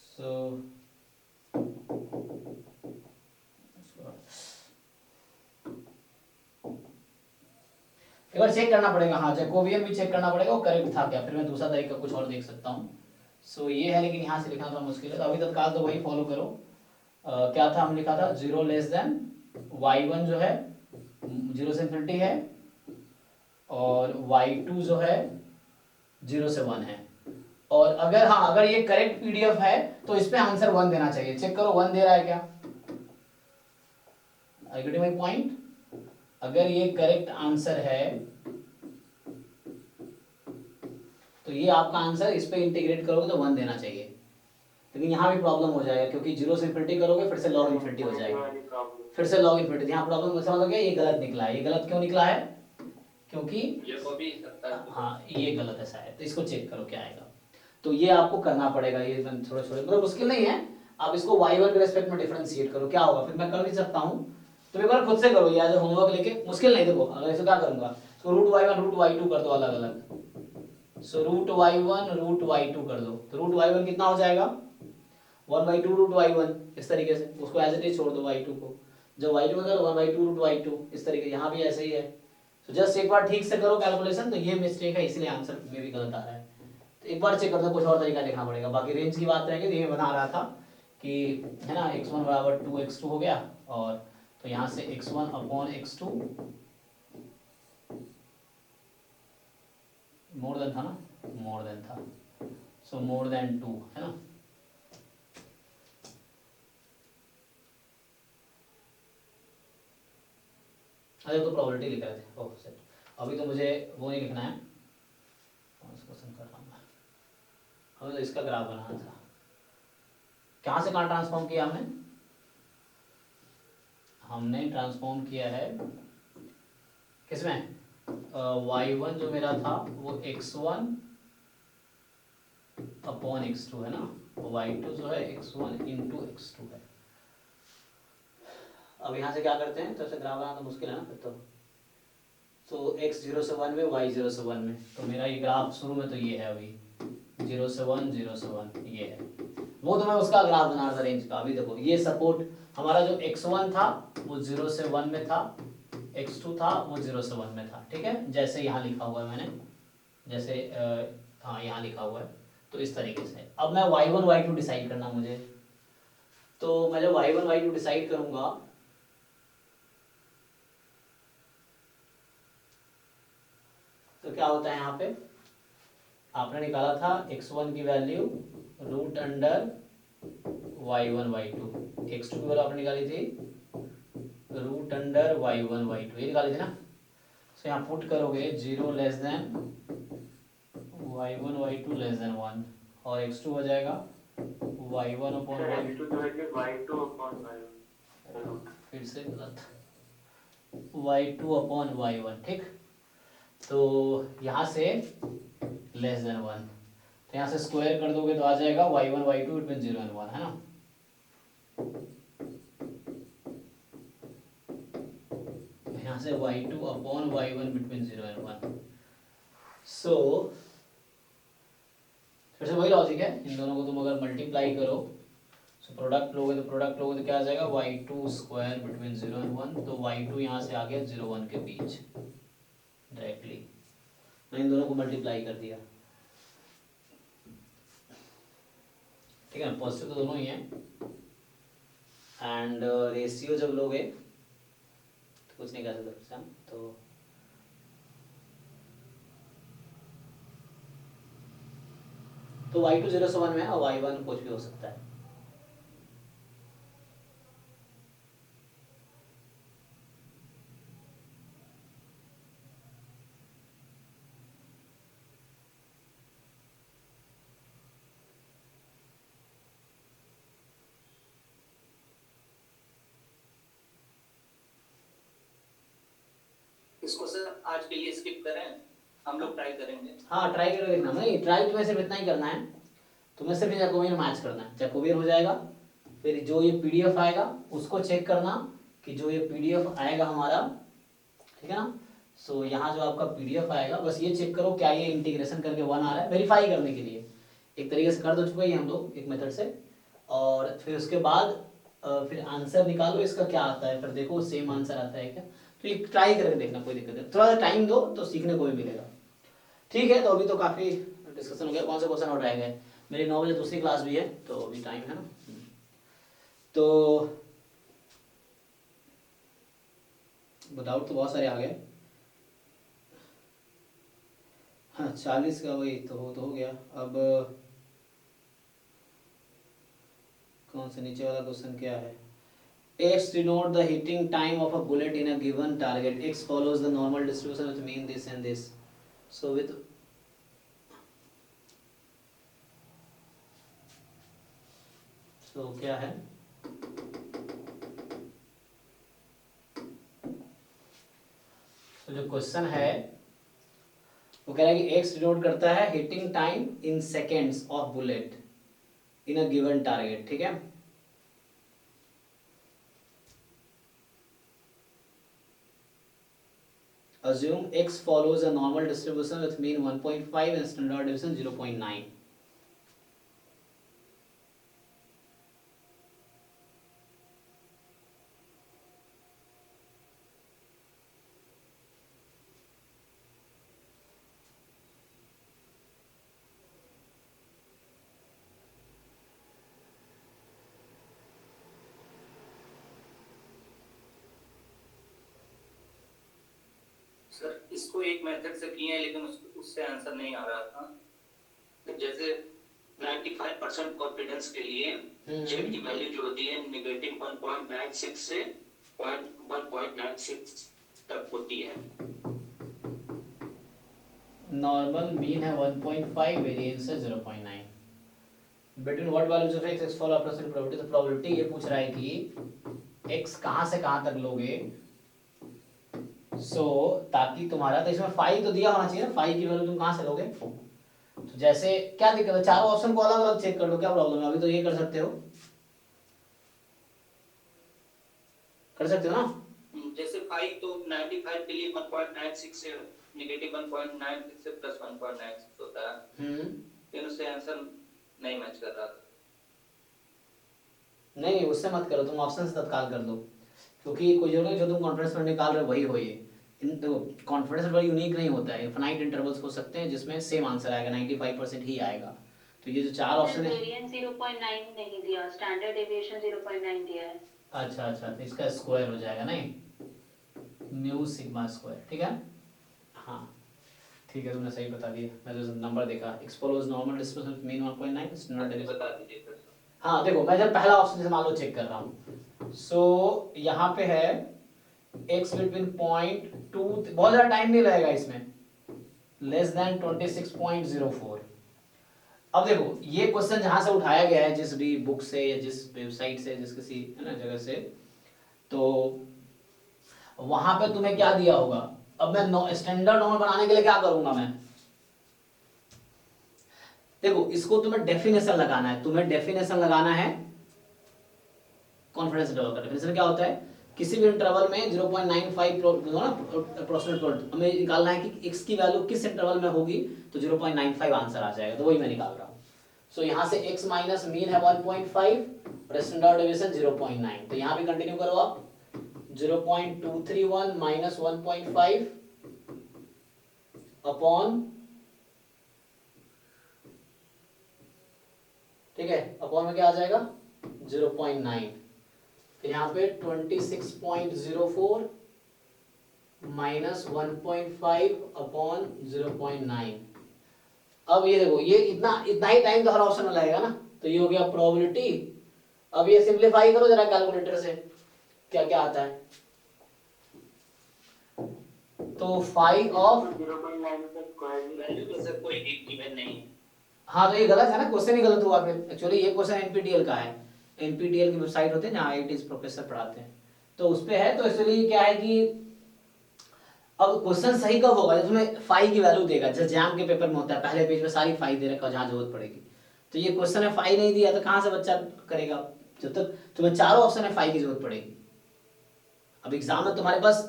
सो एक बार चेक करना पड़ेगा, हाँ जैकोबियन भी चेक करना पड़ेगा वो करेक्ट था क्या, फिर मैं दूसरा तरीका कुछ और देख सकता हूँ। सो ये है, लेकिन यहाँ से लिखना थोड़ा मुश्किल है, तो अभी तत्काल तो वही फॉलो करो। क्या था, हम लिखा था 0 लेस देन y1 जो है 0 से इन्फिनिटी है, और y2 जो है 0 से 1 है। और अगर हाँ, अगर ये करेक्ट पीडीएफ है तो इस पे आंसर 1 देना चाहिए। चेक करो 1 दे रहा है क्या? I get my point? अगर ये करेक्ट आंसर है तो ये आपका आंसर, इस पे इंटीग्रेट करोगे तो 1 देना चाहिए। लेकिन यहाँ भी प्रॉब्लम हो जाएगा क्योंकि 0 से इन्फिनिटी करोगे फिर से log इन्फिनिटी हो जाएगा, वाली प्रॉब्लम। फिर से log इन्फिनिटी। यहाँ प्रॉब्लम ऐसा मतलब क्या, ये गलत निकला है। ये गलत क्यों निकला है? क्योंकि ये को भी सकता है। हाँ, ये गलत है शायद, तो इसको चेक करो क्या आएगा। तो ये आपको करना पड़ेगा, ये थोड़े थोड़े मतलब मुश्किल नहीं है। आप इसको y1 के रेस्पेक्ट में डिफरेंशिएट करो, क्या होगा, फिर मैं कर भी सकता हूँ। तो एक बार खुद से करो, या जो होमवर्क लेके, मुश्किल नहीं। देखो अगर इसे क्या करूंगा, तो रूट y1 रूट y2 कर दो अलग अलग। So root y1 root y2 कर दो, तो रूट y1 कितना हो जाएगा, 1/2 रूट y1। इस तरीके से उसको एज इट इज छोड़ दो y2 को। जब y2 मतलब 1/2 रूट y2, इस तरीके। यहाँ भी ऐसे ही है। तो जस्ट एक बार ठीक से करो कैलकुलेशन। तो ये मिस्टेक है, इसलिए आंसर में भी गलत आ रहा है। तो एक बार चेक कर दो, कुछ और तरीका देखना पड़ेगा। बाकी रेंज की बात रहेगी। तो ये बना रहा था कि है ना, x1 बराबर 2x2 हो गया, और तो यहाँ से x1 upon x2 more than था ना, मोर देन था, सो मोर देन 2 है ना। अरे तो प्रोबेबिलिटी लिख रहे थे, ओह सेट। अभी तो मुझे वो नहीं लिखना है, कौन सा क्वेश्चन कर रहा हूँ मैं, हमें तो इसका ग्राफ बनाना था। कहाँ से कहाँ ट्रांसफॉर्म किया हमने? हमने ट्रांसफॉर्म किया है किसमें, y1 जो मेरा था वो x1 अपॉन x2 है ना, y2 जो है x1 इंटू x2 है। अब यहाँ से क्या करते हैं, तो ऐसे ग्राफ बनाना तो मुश्किल है ना फिर तो x 0 से 1 में, y 0 से 1 में। तो मेरा ये ग्राफ शुरू में तो ये है, अभी 0 से 1 0 से 1 ये है। वो तो मैं उसका ग्राफ बना रहा था रेंज का। अभी देखो ये सपोर्ट हमारा जो x1 था वो 0 से 1 में था, x2 था वो 0 से 1 में था, ठीक है। जैसे यहाँ लिखा हुआ है मैंने, जैसे हाँ यहाँ लिखा हुआ है। तो इस तरीके से अब मैं y1 y2 डिसाइड करना मुझे। तो मैं जब y1 y2 डिसाइड करूंगा तो क्या होता है, यहाँ पे आपने निकाला था x1 की value root under y1 y2, x2 की वैल्यू आपने निकाली थी रूट अंडर y1 y2, ये निकाली थी ना। तो यहाँ पुट करोगे 0 less then y1 y2 less than 1, और x2 हो जाएगा y1 upon y2, y2 upon y1, फिर से गलत, y2 अपॉन y1, ठीक। तो यहाँ से लेस देन 1, तो यहाँ से स्क्वायर कर दोगे तो आ जाएगा y1 y2 बिटवीन 0 एंड 1 है ना। यहाँ से y2 upon y1 between 0 and 1। सो फिर से वही लॉजिक है, इन दोनों को तुम अगर मल्टीप्लाई करो, सो प्रोडक्ट लोगे तो क्या आ जाएगा, y2 स्क्वायर बिटवीन 0 एंड 1। तो y2 यहाँ से आ गया 0 1 के बीच डायरेक्टली, मैं इन दोनों को मल्टीप्लाई कर दिया, ठीक है। पॉजिटिव तो दोनों ही हैं। एंड रेशियो जब लोगे तो कुछ नहीं कर सकते हम। तो y2 0 से 1 में है और y1 कुछ भी हो सकता है। इसको सर आज के लिए स्किप करें, हम लोग ट्राई करेंगे। हाँ ट्राई करके देखना, नहीं ट्राई तुम्हें सिर्फ इतना ही करना है, तुम्हें सिर्फ जैकोबियन मैच करना है। जैकोबियन हो जाएगा, फिर जो ये पीडीएफ आएगा उसको चेक करना कि जो ये पीडीएफ आएगा हमारा, ठीक है ना। सो यहाँ जो आपका पीडीएफ आएगा बस ये चेक करो क्या ये इंटीग्रेशन करके 1 आ रहा है, वेरीफाई करने के लिए एक तरीके से कर दो चुका ही हम लोग एक मेथड से। और फिर उसके बाद फिर आंसर निकालो इसका क्या आता है, फिर देखो सेम आंसर आता है क्या। तो ये ट्राई करके देखना, कोई दिक्कत नहीं, थोड़ा सा टाइम दो तो सीखने को भी मिलेगा, ठीक है। तो अभी तो काफ़ी डिस्कशन हो गया, कौन सा क्वेश्चन और रह गए, मेरी 9 बजे दूसरी क्लास भी है तो अभी टाइम है ना। तो विदाउट तो बहुत सारे आ गए। हाँ 40 का वही तो हो गया। अब कौन सा नीचे वाला क्वेश्चन क्या है? X denote the hitting time of a bullet in a given target. X follows the normal distribution which mean this and this. So with क्या है? तो जो क्वेश्चन है वो कह रहा है कि X डिनोट करता है hitting time in seconds of bullet in a given target, ठीक है। Assume X follows a normal distribution with mean 1.5 and standard deviation 0.9. Sir इसको एक मेथड से किए हैं लेकिन उससे आंसर नहीं आ रहा था। जैसे 95% कॉन्फिडेंस के लिए जेड की वैल्यू जो होती है -1.96 से 1.96 तक होती है। नॉर्मल मीन है 1.5, वेरिएंस है 0.9। Between what values of x follow opportunity probability. तो प्रोबेबिलिटी ये पूछ रहा है कि x कहां से कहां तक लोगे। ताकि तुम्हारा, तो इसमें फाई तो दिया होना चाहिए ना, फाई की वैल्यू तुम कहां से लोगे। तो जैसे क्या दिक्कत है, चारों ऑप्शन को अलग अलग चेक कर लो, क्या प्रॉब्लम है? अभी तो ये कर सकते हो ना। जैसे फाई तो 95 के लिए 1.96 से -1.96 से +1.96 होता है। लेकिन उससे आंसर नहीं मैच कर रहा था। नहीं उससे मत करो, तुम ऑप्शन से तत्काल कर दो, क्योंकि कोई जरूरी जो तुम कॉन्फिडेंस में निकाल रहे हो वही हो। ये कॉन्फिडेंस इंटरवल यूनिक नहीं होता है, इनफाइनाइट इंटरवल्स हो सकते हैं जिसमें सेम आंसर आएगा, 95% ही आएगा। तो ये जो चार ऑप्शन है, वेरिएंस 0.9 नहीं दिया, स्टैंडर्ड डेविएशन 0.9 दिया है। अच्छा तो इसका स्क्वायर हो जाएगा, नहीं म्यू सिग्मा स्क्वायर, ठीक है। हाँ ठीक है, तुमने सही बता दिया। मैं जो नंबर देखा, x follows normal distribution with mean 1.9 standard deviation. बता दीजिए सर। हाँ देखो, मैं जब पहला ऑप्शन से मान लो चेक कर रहा हूँ, सो यहाँ पे है x बिटवीन 0.2, बहुत ज़्यादा टाइम नहीं लगेगा इसमें, लेस देन 26.04। अब देखो ये क्वेश्चन जहाँ से उठाया गया है, जिस भी बुक से या जिस वेबसाइट से, जिस किसी है ना जगह से, तो वहां पे तुम्हें क्या दिया होगा। अब मैं स्टैंडर्ड नॉर्मल बनाने के लिए क्या करूंगा मैं, देखो इसको तुम्हें डेफिनेशन लगाना है, कॉन्फिडेंस इंटरवल का डेफिनेशन क्या होता है। किसी भी इंटरवल में 0.95 अप्रोक्सीमेट हमें निकालना है कि x की वैल्यू किस इंटरवल में होगी, तो 0.95 आंसर आ जाएगा। तो वही मैं निकाल रहा हूँ। सो यहाँ से x माइनस मीन है 1.5 और स्टैंडर्ड डेविएशन 0.9। तो यहाँ भी कंटिन्यू करो आप, 0.231 माइनस 1.5 अपॉन, ठीक है, अपॉन में क्या आ जाएगा 0.9। फिर यहाँ पे 26.04 माइनस 1.5 अपॉन 0.9। अब ये देखो, ये इतना ही टाइम तो हर ऑप्शन में लगेगा ना। तो ये हो गया प्रोबेबिलिटी। अब ये सिंपलीफाई करो जरा कैलकुलेटर से, क्या क्या आता है। तो फाई ऑफ 0.9 का स्क्वायर वैल्यू तो सर कोई गिवन नहीं है। हाँ तो ये गलत है ना, क्वेश्चन ही गलत हुआ फिर। एक्चुअली ये क्वेश्चन एनपीटीईएल का है, एनपीटीईएल की वेबसाइट होती है जहाँ आईआईटीज प्रोफेसर पढ़ाते हैं, तो उस पे है। तो एक्चुअली क्या है कि अब क्वेश्चन सही कब होगा, जब तुम्हें फाई की वैल्यू देगा, जैसे जैम के पेपर में होता है, पहले पेज में सारी फाई दे रखा जहाँ जरूरत पड़ेगी। तो ये क्वेश्चन है फाई नहीं दिया, तो कहाँ से बच्चा करेगा, जब तक तुम्हें चारों ऑप्शन है फाई की जरूरत पड़ेगी। अब एग्जाम में तुम्हारे पास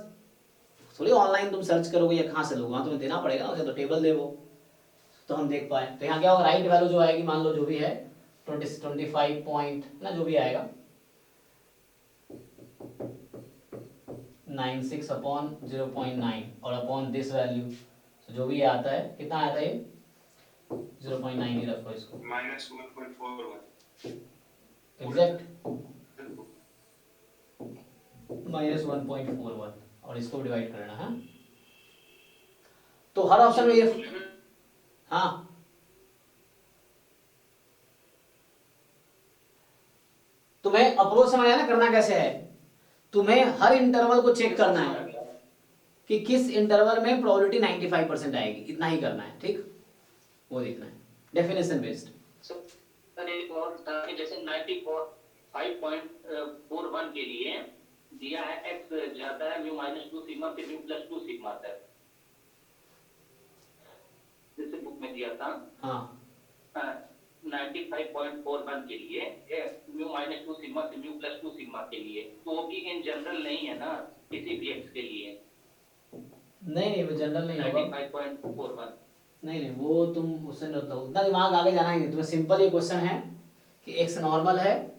थोड़ी ऑनलाइन तुम सर्च करोगे या कहाँ से लोगे, वहाँ तुम्हें देना पड़ेगा, उसे तो टेबल दे वो, तो हम देख पाए। तो यहाँ क्या होगा, राइट वैल्यू जो आएगी, मान लो जो भी है 25 पॉइंट ना, जो भी आएगा 96 अपॉन 0.9 और अपॉन दिस वैल्यू, तो जो भी आता है, कितना आता है ये 0.9 ही रखो इसको, -1.41 एग्जैक्ट -1.41 और इसको डिवाइड करना है। तो हर ऑप्शन में ये, हाँ तुम्हें अप्रोच समझ आया ना करना कैसे है। तुम्हें हर इंटरवल को चेक करना है कि किस इंटरवल में प्रोबेबिलिटी 95% आएगी, इतना ही करना है, ठीक, वो देखना है डेफिनेशन बेस्ड। सर एक और था कि जैसे 95.41 के लिए दिया है x जाता है म्यू -2 सिग्मा फिर म्यू +2 सिग्मा तक, जैसे बुक में दिया था। हाँ 95.41 के लिए म्यू -2 सिग्मा से म्यू +2 सिग्मा के लिए, तो वो भी इन जनरल नहीं है ना किसी भी x के लिए। नहीं वो जनरल नहीं होगा। 95.41 नहीं वो तुम उससे उतना दिमाग आगे जाना ही नहीं। तुम्हें सिंपल ये क्वेश्चन है कि एक्स नॉर्मल है,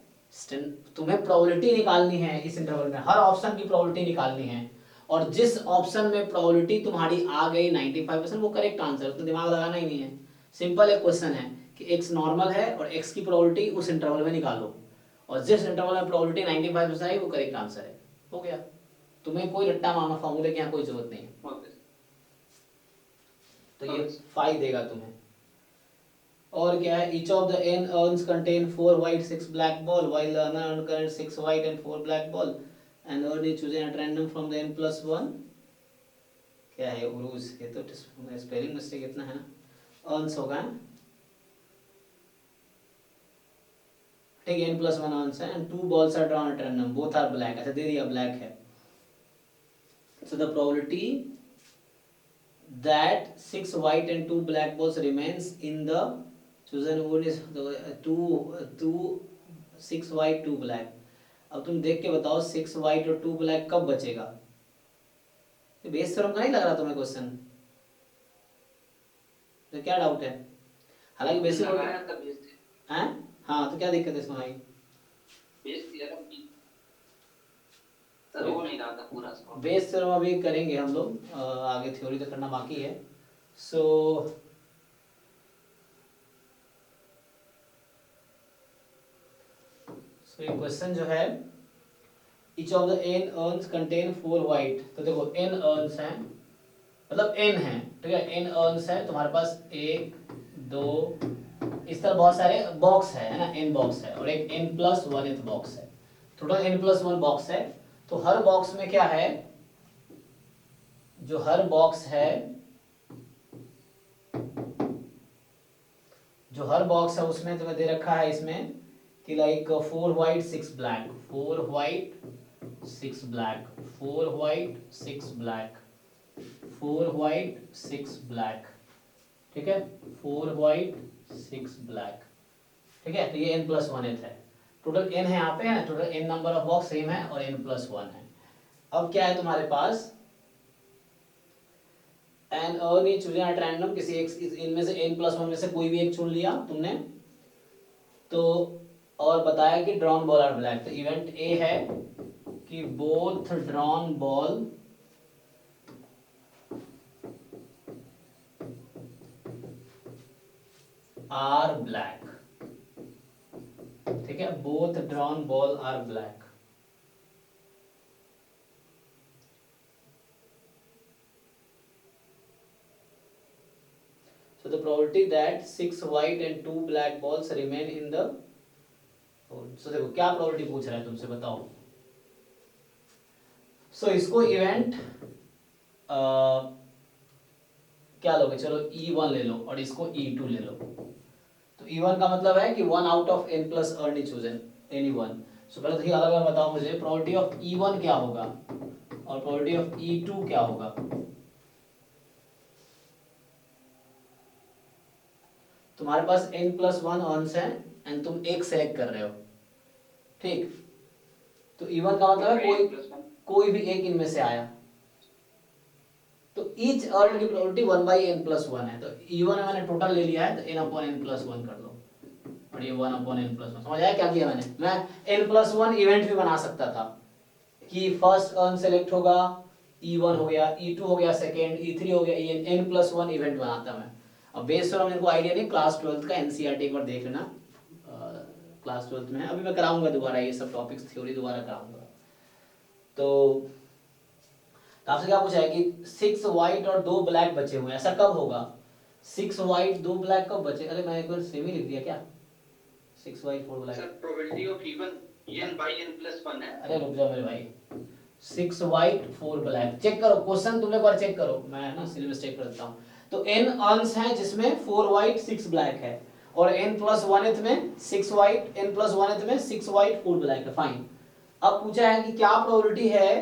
तुम्हें प्रोबेबिलिटी निकालनी है इस इंटरवल में, हर ऑप्शन की प्रोबेबिलिटी निकालनी है, और जिस ऑप्शन में प्रोबेबिलिटी तुम्हारी आ गई 95% वो करेक्ट आंसर, तो दिमाग लगाना ही नहीं है। सिंपल एक क्वेश्चन है कि एक्स नॉर्मल है और एक्स की प्रोबेबिलिटी उस इंटरवल में निकालो, और जिस इंटरवल में प्रोबेबिलिटी 95% आई वो करेक्ट आंसर है, हो गया। तुम्हें कोई रट्टा मारना फॉर्मूले की यहाँ कोई जरूरत नहीं है। तो ये 5 देगा तुम्हें। और क्या है, each of the n urns contain 4 white 6 black ball while the other urn contains 6 white and 4 black ball and urn is chosen at random from the n plus 1। क्या है उरूज, ये तो स्पेलिंग मिस्टेक इतना है ना, अर्न्स होगा ठीक, n plus 1 earns है and 2 balls are drawn at random both are black। अच्छा दे दिया ब्लैक है, so the probability that 6 white and 2 black balls remains in the chosen urn is 6 white 2 black। अब तुम देख के बताओ 6 white और 2 black कब बचेगा। बेस थ्योरम का नहीं लग रहा तुम्हें क्वेश्चन, तो क्या डाउट है? हालांकि बेसिक हैं, हाँ तो क्या दिक्कत है इसमें भाई? बेस थ्योरम अभी करेंगे हम लोग, आगे थ्योरी तो करना बाकी है। सो ये क्वेश्चन जो है each of the n urns contain 4 white, तो देखो n urns हैं मतलब n है, ठीक है, n urns है तुम्हारे पास 1 2 इस तरह बहुत सारे बॉक्स है ना, n बॉक्स है और एक n प्लस 1th बॉक्स है, टोटल n प्लस 1 बॉक्स है। तो हर बॉक्स में क्या है, जो हर बॉक्स है, जो हर बॉक्स है उसमें तुम्हें दे रखा है इसमें कि like 4 white 6 black, 4 white 6 black, 4 white 6 black, 4 white 6 black, ठीक है, 4 white 6 black, ठीक है। तो ये n प्लस 1th है, टोटल n है यहाँ पे, है total n number of box same है और n प्लस 1 है। अब क्या है तुम्हारे पास, an urn is chosen at random, किसी एक इनमें से n प्लस 1 में से कोई भी एक चुन लिया तुमने, तो और बताया कि ड्रॉन बॉल आर ब्लैक। तो इवेंट ए है कि both drawn ball are black, ठीक है, both drawn ball are black. So the probability that 6 white and 2 black balls remain in the, so देखो क्या probability पूछ रहा है तुमसे बताओ। So इसको इवेंट क्या लोगे, चलो E1 ले लो और इसको E2 ले लो। तो E1 का मतलब है कि 1 out of n plus urn is chosen any one. So पहले तो ये अलग अलग बताओ मुझे, प्रोबेबिलिटी ऑफ E1 क्या होगा और प्रोबेबिलिटी ऑफ E2 क्या होगा। तुम्हारे पास n प्लस 1 अर्न्स है एंड तुम एक सेलेक्ट कर रहे हो, ठीक, तो E1 का मतलब है कोई भी एक इनमें से आया, तो ईच अर्न की प्रोबेबिलिटी 1/n प्लस 1 है। तो E1 मैंने टोटल ले लिया है तो n/n प्लस 1 कर दो और ये 1/n प्लस 1। समझ आया क्या किया मैंने? मैं n प्लस 1 इवेंट भी बना सकता था कि फर्स्ट अर्न सेलेक्ट होगा, E1 हो गया, E2 हो गया सेकेंड, E3 हो गया, n प्लस 1 इवेंट बनाता मैं। अब बेस पर मेरे को आइडिया नहीं, क्लास 12th का NCERT एक बार देख लेना, क्लास 12th में है, अभी मैं कराऊंगा दोबारा ये सब टॉपिक्स, थ्योरी दोबारा कराऊंगा। तो आपसे क्या पूछा है कि 6 व्हाइट और 2 ब्लैक बचे हुए हैं, ऐसा कब होगा? 6 व्हाइट 2 ब्लैक कब बचे? अरे मैं एक बार सेम ही लिख दिया क्या? 6 white 4 sir black. Probability of even n by n plus 1 है। अरे रुक जाओ मेरे भाई, 6 व्हाइट 4 ब्लैक, चेक करो क्वेश्चन, तुम एक बार चेक करो, मैं ना सिली मिस्टेक कर देता हूँ। तो n अर्न्स हैं जिसमें 4 व्हाइट 6 ब्लैक है, और n प्लस 1th में 6 व्हाइट, n प्लस 1th में 6 व्हाइट 4 ब्लैक है, फाइन। अब पूछा है कि क्या प्रोबेबिलिटी है,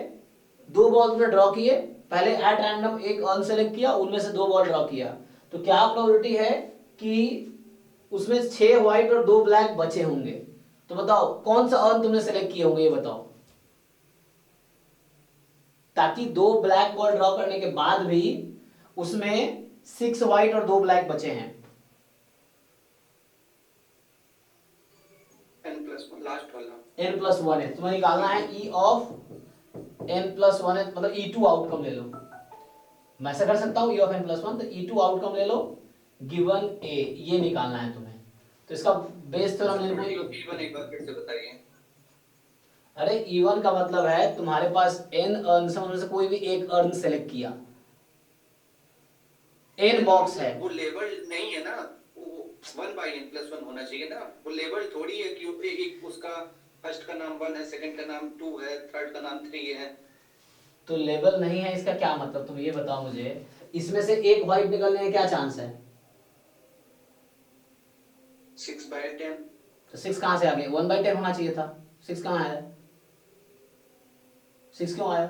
2 बॉल तुमने ड्रॉ किए, पहले एट रैंडम एक अर्न सेलेक्ट किया, उनमें से 2 बॉल ड्रॉ किया, तो क्या प्रोबेबिलिटी है कि उसमें 6 व्हाइट और 2 ब्लैक बचे होंगे? तो बताओ कौन सा अर्न तुमने सेलेक्ट किए होंगे, ये बताओ, ताकि 2 ब्लैक बॉल ड्रॉ करने के बाद भी उसमें 6 व्हाइट और 2 ब्लैक बचे हैं। n plus 1 लास्ट वाला। n प्लस 1 है, तुम्हें निकालना है e ऑफ n प्लस 1 है, मतलब e2 आउटकम ले लो, मैं ऐसा कर सकता हूँ e ऑफ n प्लस 1, तो e2 आउटकम ले लो गिवन a, ये निकालना है तुम्हें। तो इसका बेस थ्योरम लेने प्रोबेबिलिटी को, ऑफ इवन एक बार फिर से बताइए। अरे E1 का मतलब है तुम्हारे पास n अर्न से, उनमें से कोई भी एक अर्न सेलेक्ट किया, n बॉक्स है। वो लेबल नहीं है ना, वो 1 by n plus 1 होना चाहिए ना, वो लेबल थोड़ी है कि एक उसका फर्स्ट का नाम 1 है, सेकंड का नाम 2 है, थर्ड का नाम 3 है। तो लेवल नहीं है इसका क्या मतलब, तुम ये बताओ मुझे, इसमें से एक व्हाइट निकलने का क्या चांस है? 6 by 10। तो 6 कहां से आ गया? 1/10 होना चाहिए था, 6 कहां आया? 6 क्यों आया?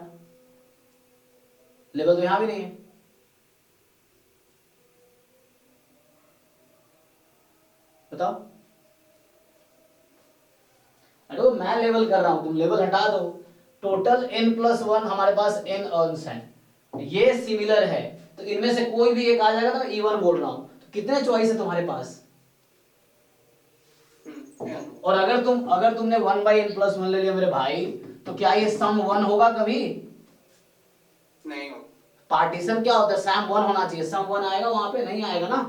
लेवल तो यहां भी नहीं है। बताओ। अरे मैं लेवल कर रहा हूं, तुम लेवल हटा दो। टोटल n प्लस 1 हमारे पास n अर्न्स हैं, ये सिमिलर है, तो इनमें से कोई भी एक आ जाएगा, तो मैं E1 बोल रहा हूं। तो कितने चॉइस है तुम्हारे पास? और अगर तुमने 1/n प्लस 1 ले लिया मेरे भाई, तो क्या ये सम 1 होगा कभी? नहीं हो। पार्टीशन क्या होता है, सम 1 होना चाहिए, सम 1 आएगा वहां पे? नहीं आएगा ना।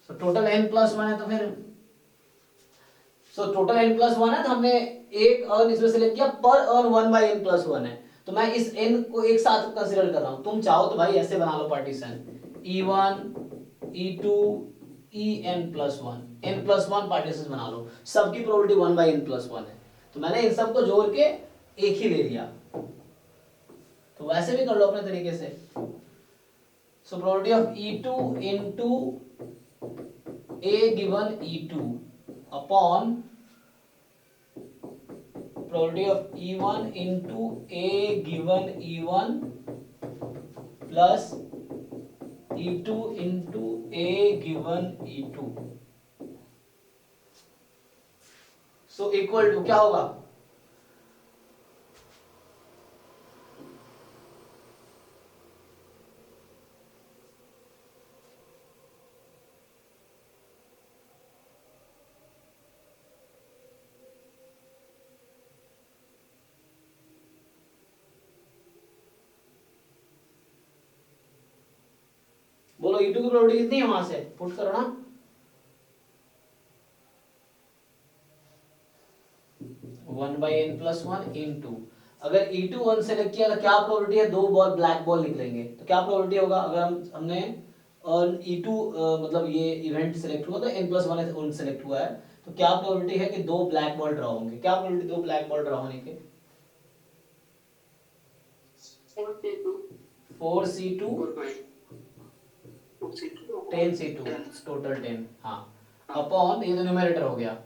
तो टोटल n प्लस 1 है, तो फिर टोटल n प्लस 1 है, तो हमने एक अर्न इसमें सेलेक्ट किया, पर अर्न 1/n प्लस 1 है, तो मैं इस n को एक साथ कंसीडर कर रहा हूं। तुम चाहो तो भाई ऐसे बना लो partition, E1 E2 En plus 1, n plus 1 partition बना लो, सबकी प्रोबेबिलिटी 1/n प्लस 1 है, तो मैंने इन सबको जोड़ के एक ही ले लिया। तो वैसे भी कर लो अपने तरीके से। So probability of E2 into a given E2 upon probability of E1 into a given E1 plus E2 into a given E2, so equal to क्या होगा? बोलो E2 की प्रोबेबिलिटी कितनी है, वहां से पुट करो ना। One by N plus 1 into, अगर E2 1 सेलेक्ट किया तो क्या प्रोबेबिलिटी है, 2 बॉल ब्लैक बॉल निकलेंगे, तो क्या प्रोबेबिलिटी होगा? अगर हमने E2 मतलब ये इवेंट सेलेक्ट हुआ तो n प्लस 1 सेलेक्ट हुआ है, तो क्या प्रोबेबिलिटी है कि 2 ब्लैक बॉल ड्रॉ होंगे? क्या प्रोबेबिलिटी 2 ब्लैक बॉल ड्रॉ होने के? 4C2 10C2 टोटल 10, हाँ, अपॉन, ये तो न्यूमरेटर हो गया।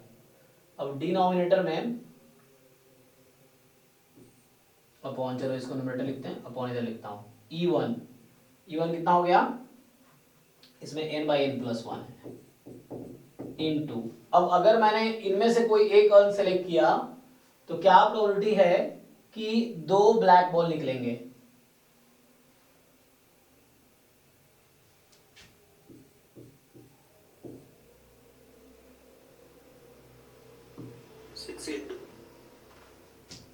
अब डिनोमिनेटर में अपॉन, चलो इसको न्यूमरेटर लिखते हैं, अपॉन इधर लिखता हूँ E1 कितना हो गया? इसमें n/n प्लस 1 है इनटू, अब अगर मैंने इनमें से कोई एक अर्न सेलेक्ट किया, तो क्या प्रोबेबिलिटी है कि 2 ब्लैक बॉल निकलेंगे?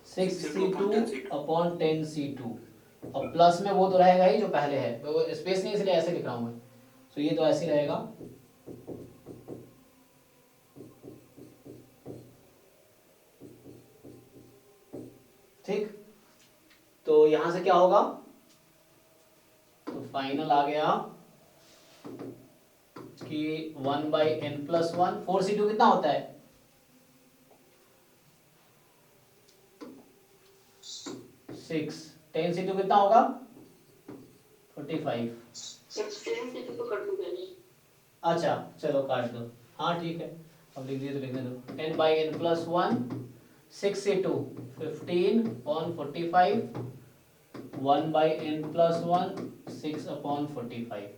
सिक्स C2 अपॉन 10C2, और प्लस में वो तो रहेगा ही जो पहले है, वो स्पेस नहीं इसलिए ऐसे लिख रहा हूं मैं, तो ये तो ऐसे ही रहेगा। ठीक, यहां से क्या होगा, तो फाइनल आ गया कि 1/n+1, 4c2 कितना होता है 6, 10c2 कितना होगा 45। अच्छा चलो काट दो, हाँ ठीक है, अब लिख दिए तो लिखने दो, 10/n+1 6c2 15/45, 1/n+1 6/45,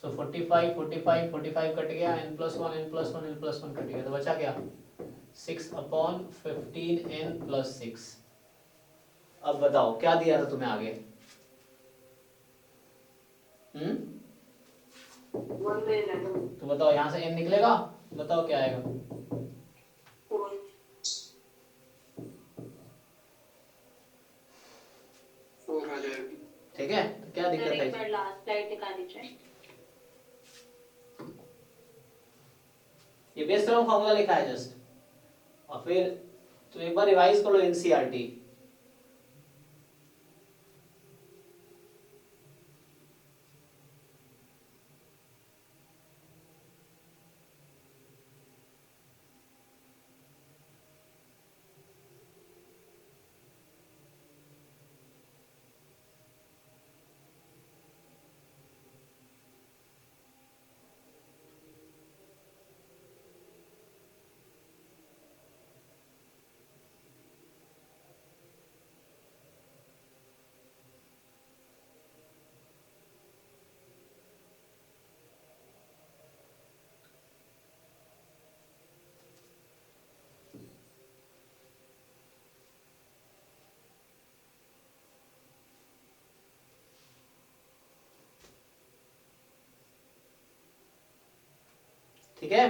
सो 45 45 45 कट गया, n+1 n+1 n+1 कट गया, तो बचा क्या 6/15n+6। अब बताओ क्या दिया था तुम्हें आगे, तो बताओ यहाँ से n निकलेगा, बताओ क्या आएगा, ठीक है, तो क्या दिक्कत है, एक बार लास्ट स्लाइड दिखा दीजिए। ये बेस टर्म फॉर्मूला लिखा है जस्ट, और फिर तो एक बार रिवाइज कर लो एनसीईआरटी। ठीक है,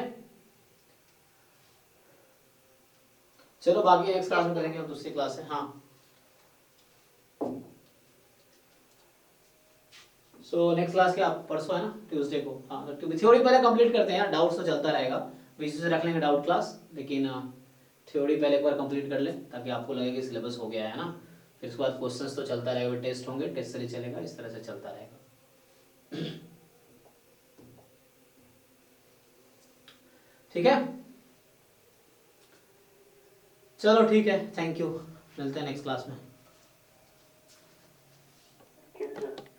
चलो बाकी नेक्स्ट क्लास में करेंगे, हम दूसरी क्लास है। हाँ सो नेक्स्ट क्लास क्या परसों है ना, ट्यूसडे को। हाँ तो थ्योरी पहले कंप्लीट करते हैं, डाउट्स तो चलता रहेगा, बीच से रख लेंगे डाउट क्लास, लेकिन थ्योरी पहले एक बार कंप्लीट कर ले ताकि आपको लगे कि सिलेबस हो गया है ना, फिर उसके बाद क्वेश्चंस तो चलता रहेगा, टेस्ट होंगे, टेस्ट से चलेगा, इस तरह से चलता रहेगा। ठीक है, चलो ठीक है, थैंक यू, मिलते हैं नेक्स्ट क्लास में।